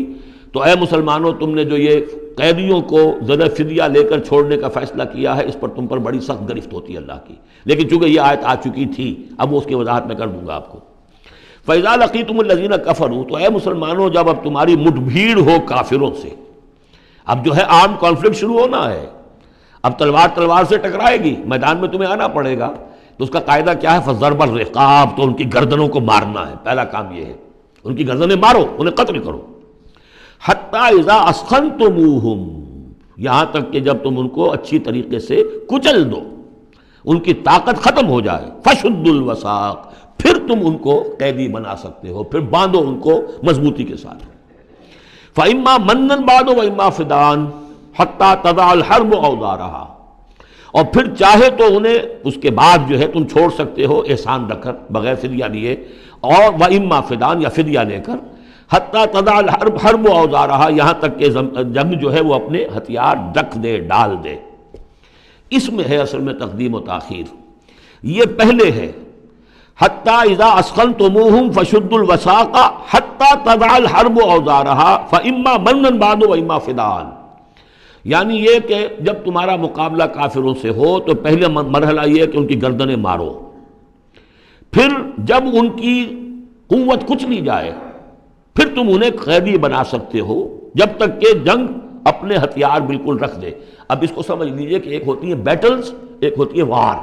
تو اے مسلمانوں، تم نے جو یہ قیدیوں کو زر فدیہ لے کر چھوڑنے کا فیصلہ کیا ہے، اس پر تم پر بڑی سخت گرفت ہوتی ہے اللہ کی، لیکن چونکہ یہ آیت آ چکی تھی اب وہ اس کی وضاحت میں کر دوں گا آپ کو۔ فَإِذَا لَقِيتُمُ الَّذِينَ كَفَرُوا، تو اے مسلمانوں جب اب تمہاری مٹ بھیڑ ہو کافروں سے، اب جو ہے آرم کانفلکٹ شروع ہونا ہے، اب تلوار سے ٹکرائے گی، میدان میں تمہیں آنا پڑے گا، تو اس کا قاعدہ کیا ہے؟ فَضَرْبَ الرِّقَابِ، تو ان کی گردنوں کو مارنا ہے، پہلا کام یہ ہے، ان کی گردنیں مارو، انہیں قتل کرو۔ حَتَّى إِذَا أَسْخَنْتُمُوهُمْ، یہاں تک کہ جب تم ان کو اچھی طریقے سے کچل دو، ان کی طاقت ختم ہو جائے، فَشُدُّ الْوَثَاقِ، پھر تم ان کو قیدی بنا سکتے ہو، پھر باندھو ان کو مضبوطی کے ساتھ۔ فَإِمَّا مَنًّا بَعْدُ وَإِمَّا فِدَاءً حَتَّى تَضَعَ الْحَرْبُ أَوْزَارَهَا، اور پھر چاہے تو انہیں اس کے بعد جو ہے تم چھوڑ سکتے ہو احسان رکھ کر، بغیر فدیہ لیے، اور وَإِمَّا فِدَاءً، یا فدیہ لے کر، حَتَّى تَضَعَ الْحَرْبُ أَوْزَارَهَا، یہاں تک کہ جنگ جو ہے وہ اپنے ہتھیار رکھ دے، ڈال دے۔ اس میں ہے اصل میں تقدیم و تاخیر، یہ پہلے ہے حَتَّى إِذَا أَسْخَنْتُمُوهُمْ فَشُدُّوا الْوَثَاقَ حَتَّى تَضَعَ الْحَرْبُ أَوْزَارَهَا فَإِمَّا مَنًّا بَعْدُ وَإِمَّا فِدَاءً، یعنی یہ کہ جب تمہارا مقابلہ کافروں سے ہو تو پہلے مرحلہ یہ ہے کہ ان کی گردنیں مارو، پھر جب ان کی قوت کچھ لی جائے پھر تم انہیں قیدی بنا سکتے ہو، جب تک کہ جنگ اپنے ہتھیار بالکل رکھ دے۔ اب اس کو سمجھ لیجئے کہ ایک ہوتی ہے بیٹلز، ایک ہوتی ہے وار۔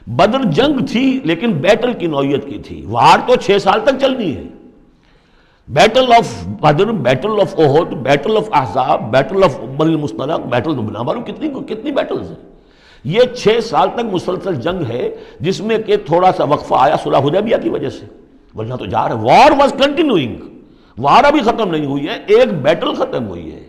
بدر جنگ تھی لیکن بیٹل کی نوعیت کی تھی، وار تو 6 سال تک چلنی ہے۔ Battle of Badr, battle of Uhud, battle of Ahzab, battle of Bani al-Mustaliq, battle بنا معلوم کتنی بیٹلز ہیں۔ یہ 6 سال تک مسلسل جنگ ہے، جس میں کہ تھوڑا سا وقفہ آیا صلح حدیبیہ کی وجہ سے، ورنہ تو جا رہا ہے۔ وار واز کنٹینیوئنگ، وار ابھی ختم نہیں ہوئی ہے، ایک بیٹل ختم ہوئی ہے،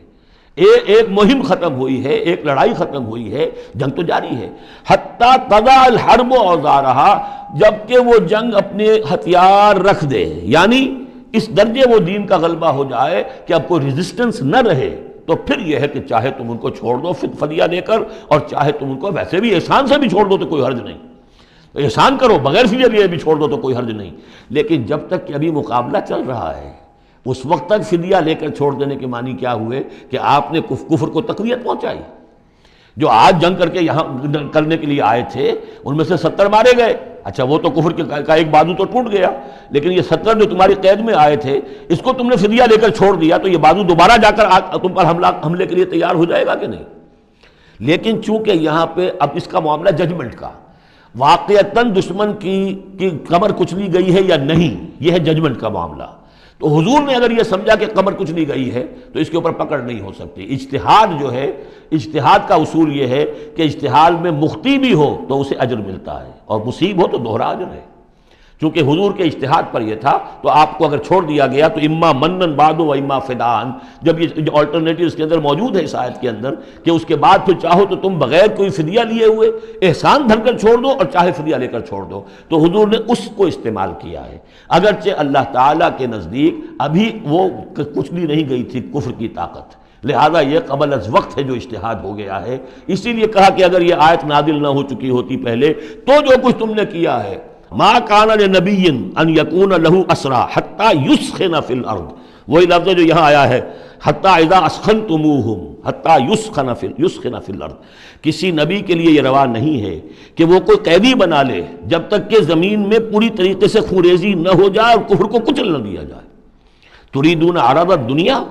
ایک مہم ختم ہوئی ہے، ایک لڑائی ختم ہوئی ہے، جنگ تو جاری ہے. حتی تضع الحرب اوزارہا، جبکہ وہ جنگ اپنے ہتھیار رکھ دے، یعنی اس درجے وہ دین کا غلبہ ہو جائے کہ اب کوئی ریزسٹنس نہ رہے. تو پھر یہ ہے کہ چاہے تم ان کو چھوڑ دو فدیہ دے کر، اور چاہے تم ان کو ویسے بھی احسان سے بھی چھوڑ دو تو کوئی حرج نہیں. تو احسان کرو، بغیر فدیہ دیے بھی چھوڑ دو تو کوئی حرج نہیں. لیکن جب تک کہ ابھی مقابلہ چل رہا ہے، اس وقت تک فدیہ لے کر چھوڑ دینے کے معنی کیا ہوئے کہ آپ نے کفر کو تقویت پہنچائی. جو آج جنگ کر کے یہاں کرنے کے لیے آئے تھے ان میں سے 70 مارے گئے. اچھا وہ تو کفر کا ایک بازو تو ٹوٹ گیا، لیکن یہ 70 جو تمہاری قید میں آئے تھے اس کو تم نے فدیہ لے کر چھوڑ دیا تو یہ بازو دوبارہ جا کر تم پر حملے کے لیے تیار ہو جائے گا کہ نہیں. لیکن چونکہ یہاں پہ اب اس کا معاملہ ججمنٹ کا، واقعتاً دشمن کی کمر کچلی گئی ہے یا نہیں، یہ ہے ججمنٹ کا معاملہ. تو حضور نے اگر یہ سمجھا کہ کمر کچلی گئی ہے تو اس کے اوپر پکڑ نہیں ہو سکتی. اجتہاد جو ہے، اجتہاد کا اصول یہ ہے کہ اجتہاد میں مخطی بھی ہو تو اسے اجر ملتا ہے، اور مصیب ہو تو دوہرا اجر ہے. چونکہ حضور کے اجتہاد پر یہ تھا تو آپ کو اگر چھوڑ دیا گیا تو اما منن بعد و اما فدان، جب یہ آلٹرنیٹیو اس کے اندر موجود ہے اس آیت کے اندر کہ اس کے بعد پھر چاہو تو تم بغیر کوئی فدیہ لیے ہوئے احسان دھر کر چھوڑ دو، اور چاہے فدیہ لے کر چھوڑ دو. تو حضور نے اس کو استعمال کیا ہے، اگرچہ اللہ تعالیٰ کے نزدیک ابھی وہ کچلی نہیں گئی تھی کفر کی طاقت، لہذا یہ قبل از وقت ہے جو اجتہاد ہو گیا ہے. اسی لیے کہا کہ اگر یہ آیت نازل نہ ہو چکی ہوتی پہلے تو جو کچھ تم نے کیا ہے، ما کان لنبی ان یکون لہ اسری حتی یسخن فی الارض، وہی لفظ جو یہاں آیا ہے حتی اذا اسخنتموہم حتی یسخن فی الارض. کسی نبی کے لیے یہ روا نہیں ہے کہ وہ کوئی قیدی بنا لے جب تک کہ زمین میں پوری طریقے سے خونریزی نہ ہو جائے اور کفر کو کچل نہ دیا جائے. تریدون عرض الدنیا،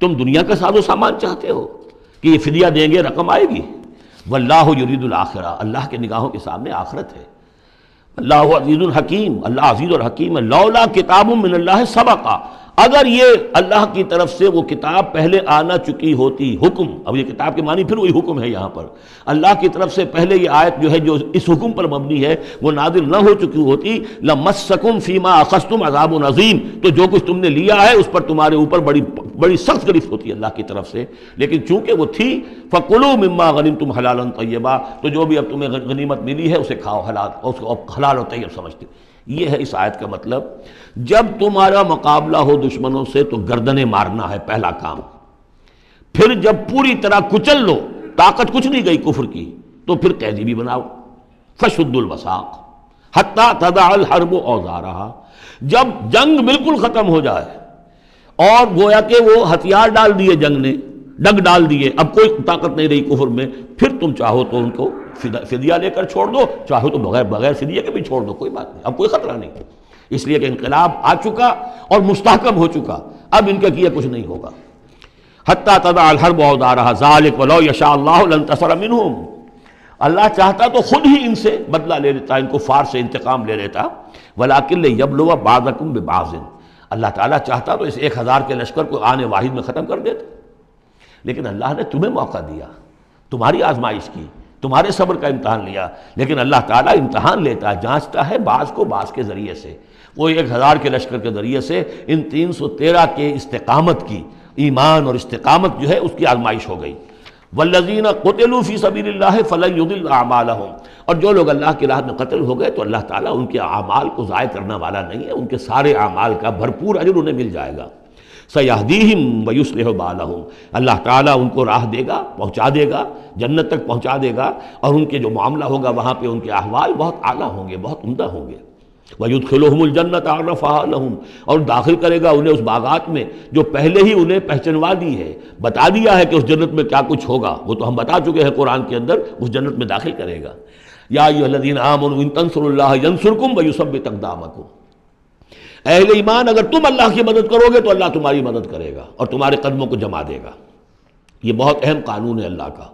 تم دنیا کا ساز و سامان چاہتے ہو کہ یہ فدیہ دیں گے رقم آئے گی. واللہ یرید الآخرہ، اللہ کے نگاہوں کے سامنے آخرت ہے. اللہ عزیز الحکیم، اللہ عزیز اور حکیم ہے. لولا کتاب من اللہ سبقا، اگر یہ اللہ کی طرف سے وہ کتاب پہلے آنا چکی ہوتی، حکم، اب یہ کتاب کے معنی پھر وہی حکم ہے یہاں پر، اللہ کی طرف سے پہلے یہ آیت جو ہے جو اس حکم پر مبنی ہے وہ نازل نہ ہو چکی ہوتی، لمسکم فیما اخذتم عذاب عظیم، تو جو کچھ تم نے لیا ہے اس پر تمہارے اوپر بڑی سخت گرفت ہوتی ہے اللہ کی طرف سے. لیکن چونکہ وہ تھی فَقُلُوا مِمَّا غَنِمْتُمْ حَلَالًا طَيِّبًا، تو جو بھی اب تمہیں غنیمت ملی ہے اسے کھاؤ حلال، اور اس کو حلال اور طیب سمجھتے. یہ ہے اس آیت کا مطلب. جب تمہارا مقابلہ ہو دشمنوں سے تو گردنیں مارنا ہے پہلا کام. پھر جب پوری طرح کچل لو، طاقت کچھ نہیں گئی کفر کی، تو پھر قیدی بھی بناؤ. فَشُدُّ الْوَثَاقَ حَتَّى تَضَعَ الْحَرْبُ أَوْزَارَهَا، جب جنگ بالکل ختم ہو جائے اور گویا کہ وہ ہتھیار ڈال دیے، جنگ نے ڈگ ڈال دیے، اب کوئی طاقت نہیں رہی کفر میں، پھر تم چاہو تو ان کو فدیہ لے کر چھوڑ دو، چاہو تو بغیر فدیہ کے بھی چھوڑ دو، کوئی بات نہیں، اب کوئی خطرہ نہیں. اس لیے کہ انقلاب آ چکا اور مستحکم ہو چکا، اب ان کا کیا کچھ نہیں ہوگا. حتی تضع الحرب اوزارہا ذالک ولو یشاء اللہ لانتصر منہم، اللہ چاہتا تو خود ہی ان سے بدلہ لے لیتا، ان کفار سے انتقام لے لیتا. ولکن لیبلو بعضکم ببعض، اللہ تعالیٰ چاہتا تو اس 1000 کے لشکر کو آنے واحد میں ختم کر دیتا. لیکن اللہ نے تمہیں موقع دیا، تمہاری آزمائش کی، تمہارے صبر کا امتحان لیا. لیکن اللہ تعالیٰ امتحان لیتا ہے، جانچتا ہے بعض کو بعض کے ذریعے سے. وہ 1000 کے لشکر کے ذریعے سے ان 313 کے استقامت کی، ایمان اور استقامت جو ہے اس کی آزمائش ہو گئی. والذین قتلوا فی سبیل اللہ فلن یضل اعمالہم، اور جو لوگ اللہ کی راہ میں قتل ہو گئے تو اللہ تعالیٰ ان کے اعمال کو ضائع کرنے والا نہیں ہے، ان کے سارے اعمال کا بھرپور اجر انہیں مل جائے گا. سیہدیہم ویصلح بالہم، اللہ تعالیٰ ان کو راہ دے گا، پہنچا دے گا، جنت تک پہنچا دے گا، اور ان کے جو معاملہ ہوگا وہاں پہ ان کے احوال بہت اعلیٰ ہوں گے، بہت عمدہ ہوں گے. وَيُدْخِلُهُمُ الْجَنَّةَ عَرَّفَهَا لَهُمْ، اور داخل کرے گا انہیں اس باغات میں جو پہلے ہی انہیں پہچنوا دی ہے، بتا دیا ہے کہ اس جنت میں کیا کچھ ہوگا، وہ تو ہم بتا چکے ہیں قرآن کے اندر، اس جنت میں داخل کرے گا. یا ایھا الذین آمنوا ان تنصروا اللہ ینصرکم ویثبت اقدامکم، اہل ایمان اگر تم اللہ کی مدد کرو گے تو اللہ تمہاری مدد کرے گا اور تمہارے قدموں کو جما دے گا. یہ بہت اہم قانون ہے اللہ کا.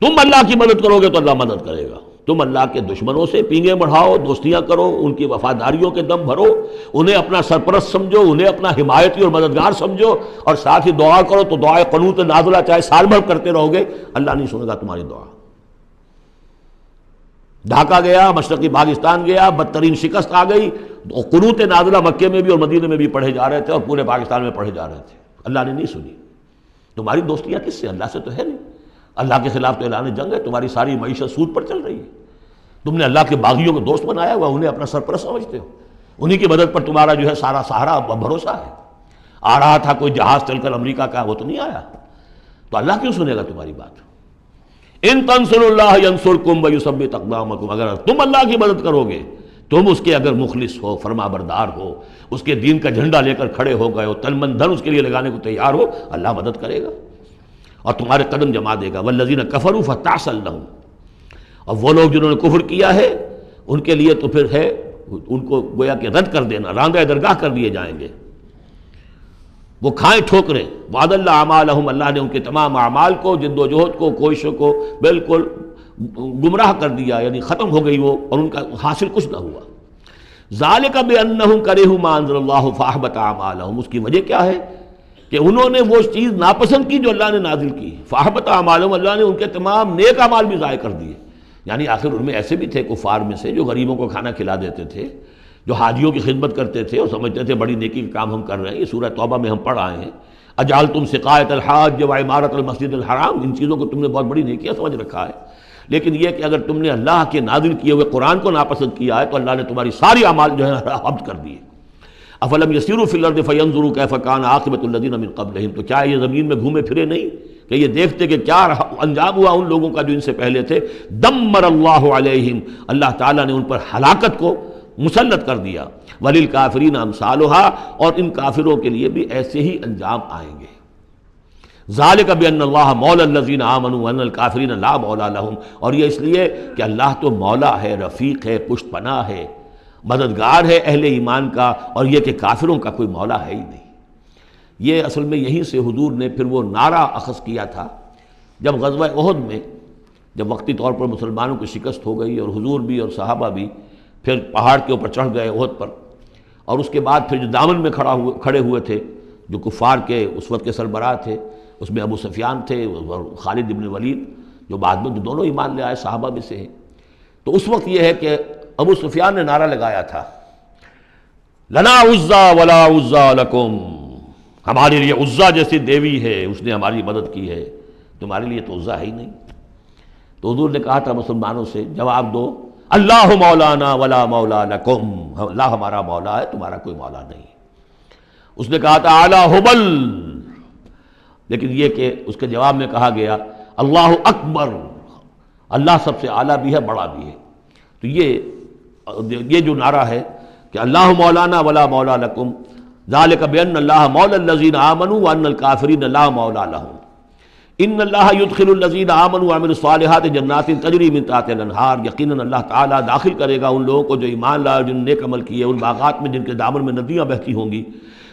تم اللہ کی مدد کرو گے تو اللہ مدد کرے گا. تم اللہ کے دشمنوں سے پینگیں بڑھاؤ، دوستیاں کرو، ان کی وفاداریوں کے دم بھرو، انہیں اپنا سرپرست سمجھو، انہیں اپنا حمایتی اور مددگار سمجھو، اور ساتھ ہی دعا کرو تو دعائے قنوت نازلہ چاہے سال بھر کرتے رہو گے، اللہ نہیں سنے گا تمہاری دعا. ڈھاکہ گیا، مشرقی پاکستان گیا، بدترین شکست آ گئی، قنوت نازلہ مکے میں بھی اور مدینے میں بھی پڑھے جا رہے تھے اور پورے پاکستان میں پڑھے جا رہے تھے، اللہ نے نہیں سنی. تمہاری دوستیاں کس سے؟ اللہ سے تو ہے نہیں. اللہ کے خلاف تو اعلان جنگ ہے. تمہاری ساری معیشت سود پر چل رہی ہے. تم نے اللہ کے باغیوں کو دوست بنایا ہوا، انہیں اپنا سرپرست سمجھتے ہو. انہی کی مدد پر تمہارا جو ہے سارا سہارا بھروسہ ہے. آ رہا تھا کوئی جہاز چل کر امریکہ کا، وہ تو نہیں آیا. تو اللہ کیوں سنے گا تمہاری بات؟ ان تنصروا اللہ ینصرکم ویثبت اقدامکم، اگر تم اللہ کی مدد کرو گے، تم اس کے اگر مخلص ہو، فرما بردار ہو، اس کے دین کا جھنڈا لے کر کھڑے ہو گئے ہو، تن من دھن اس کے لیے لگانے کو تیار ہو، اللہ مدد کرے گا اور تمہارے قدم جما دے گا. والذین کفروا فتعسا لهم، اور وہ لوگ جنہوں نے کفر کیا ہے ان کے لیے تو پھر ہے ان کو گویا کہ رد کر دینا، راندہ درگاہ کر دیے جائیں گے، وہ کھائیں ٹھوکریں. وعد اللہ اعمالہم، اللہ نے ان کے تمام اعمال کو، جد و جہد کو، کوششوں کو بالکل گمراہ کر دیا، یعنی ختم ہو گئی وہ، اور ان کا حاصل کچھ نہ ہوا. ذالک بانہم کرہوا ما انزل اللہ فاحبط اعمالہم، اس کی وجہ کیا ہے کہ انہوں نے وہ چیز ناپسند کی جو اللہ نے نازل کی. فاحبط اعمالہم، اللہ نے ان کے تمام نیک اعمال بھی ضائع کر دیے. یعنی آخر ان میں ایسے بھی تھے کفار میں سے جو غریبوں کو کھانا کھلا دیتے تھے، جو حاجیوں کی خدمت کرتے تھے اور سمجھتے تھے بڑی نیکی کا کام ہم کر رہے ہیں. یہ سورہ توبہ میں ہم پڑھ آئے ہیں، اجعلتم سقایۃ الحاج وعمارۃ المسجد الحرام، ان چیزوں کو تم نے بہت بڑی نیکیاں سمجھ رکھا ہے. لیکن یہ کہ اگر تم نے اللہ کے نازل کیے ہوئے قرآن کو ناپسند کیا ہے تو اللہ نے تمہاری ساری اعمال جو ہے حبط کر دیے. افلم یسیروا فی الارض فینظروا کیف کان عاقبۃ الذین من قبلہم، تو کیا یہ زمین میں گھومے پھرے نہیں کہ یہ دیکھتے کہ کیا انجام ہوا ان لوگوں کا جو ان سے پہلے تھے. دمر اللہ علیہم، اللہ تعالیٰ نے ان پر ہلاکت کو مسلط کر دیا. وللکافرین امثالھا، اور ان کافروں کے لیے بھی ایسے ہی انجام آئیں گے. ذالک بان اللہ مولی الذین آمنوا وان الکافرین لا مولی لہم، اور یہ اس لیے کہ اللہ تو مولا ہے، رفیق ہے، پشت پناہ ہے، مددگار ہے اہل ایمان کا، اور یہ کہ کافروں کا کوئی مولا ہے ہی نہیں. یہ اصل میں یہیں سے حضور نے پھر وہ نعرہ اخذ کیا تھا جب غزوہ احد میں، جب وقتی طور پر مسلمانوں کی شکست ہو گئی اور حضور بھی اور صحابہ بھی پھر پہاڑ کے اوپر چڑھ گئے احد پر، اور اس کے بعد پھر جو دامن میں کھڑے ہوئے تھے جو کفار کے اس وقت کے سربراہ تھے، اس میں ابو سفیان تھے اور خالد ابن ولید جو بعد میں جو دونوں ایمان لے آئے صحابہ میں سے ہیں. تو اس وقت یہ ہے کہ ابو سفیان نے نعرہ لگایا تھا، لنا عزا ولا عزا لکم، ہمارے لیے عزا جیسی دیوی ہے، اس نے ہماری مدد کی ہے، تمہارے لیے تو عزا ہے ہی نہیں. تو حضور نے کہا تھا مسلمانوں سے جواب دو، اللہ مولانا ولا مولا لکم، اللہ ہمارا مولا ہے، تمہارا کوئی مولا نہیں. اس نے کہا تھا اعلی حبل، لیکن یہ کہ اس کے جواب میں کہا گیا اللہ اکبر، اللہ سب سے اعلیٰ بھی ہے، بڑا بھی ہے. تو یہ جو نعرہ ہے کہ اللہ مولانا ولا مولا لکم، ذالک بان اللہ مولی الذین آمنوا وان الکافرین لا مولا لہم، ان اللہ یدخل الذین آمنوا وعملوا الصالحات جنات تجری من تحتها الانہار، یقیناً اللہ تعالیٰ داخل کرے گا ان لوگوں کو جو ایمان لائے، جن نے نیک عمل کیے، ان باغات میں جن کے دامن میں ندیاں بہتی ہوں گی.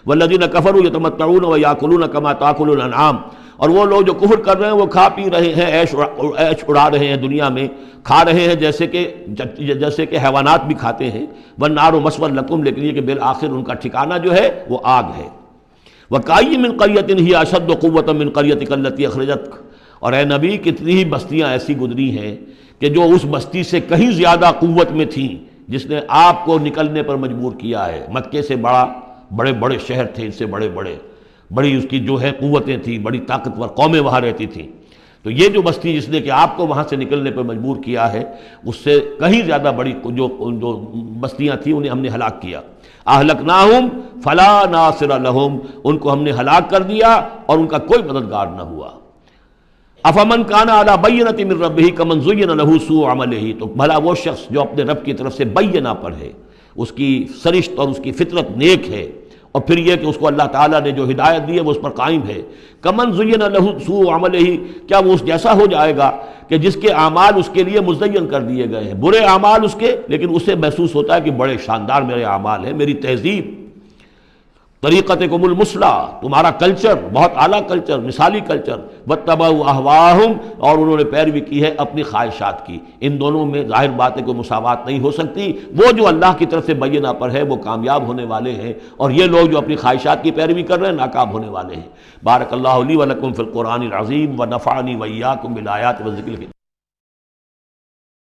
والذین کفروا یتمتعون ویاکلون کما تاکل الانعام، اور وہ لوگ جو کفر کر رہے ہیں وہ کھا پی رہے ہیں، عیش اڑا رہے ہیں دنیا میں، کھا رہے ہیں جیسے کہ حیوانات بھی کھاتے ہیں. والنار مثوی لکم، لیکن یہ کہ بالآخر ان کا ٹھکانہ جو ہے وہ آگ ہے. وکأی من قریۃ ہی اشد قوۃ من قریتک التی اخرجتک، اور اے نبی کتنی ہی بستیاں ایسی گزری ہیں کہ جو اس بستی سے کہیں زیادہ قوت میں تھیں جس نے آپ کو نکلنے پر مجبور کیا ہے. مکے سے بڑے بڑے شہر تھے، ان سے بڑی اس کی جو ہے قوتیں تھیں، بڑی طاقتور قومیں وہاں رہتی تھیں. تو یہ جو بستی جس نے کہ آپ کو وہاں سے نکلنے پر مجبور کیا ہے، اس سے کہیں زیادہ بڑی جو بستیاں تھیں انہیں ہم نے ہلاک کیا. اہلکناہم فلا ناصر لہم، ان کو ہم نے ہلاک کر دیا اور ان کا کوئی مددگار نہ ہوا. افمن کان علی بینۃ من ربہ کمن زین لہ سوء عملہ، تو بھلا وہ شخص جو اپنے رب کی طرف سے بینہ پر ہے، اس کی سرشت اور اس کی فطرت نیک ہے، اور پھر یہ کہ اس کو اللہ تعالیٰ نے جو ہدایت دی ہے وہ اس پر قائم ہے. کمن زین لہ سوء عملہ، کیا وہ اس جیسا ہو جائے گا کہ جس کے اعمال اس کے لیے مزین کر دیے گئے ہیں، برے اعمال اس کے، لیکن اسے محسوس ہوتا ہے کہ بڑے شاندار میرے اعمال ہیں، میری تہذیب، طریقتکم المثلیٰ، تمہارا کلچر بہت اعلیٰ کلچر، مثالی کلچر. واتبعوا اہواءہم، اور انہوں نے پیروی کی ہے اپنی خواہشات کی. ان دونوں میں ظاہر بات ہے کوئی مساوات نہیں ہو سکتی. وہ جو اللہ کی طرف سے بینہ پر ہے وہ کامیاب ہونے والے ہیں، اور یہ لوگ جو اپنی خواہشات کی پیروی کر رہے ہیں ناکام ہونے والے ہیں. بارک اللہ لی ولکم فی القرآن العظیم ونفعنی وإیاکم بالآیات والذکر الحکیم.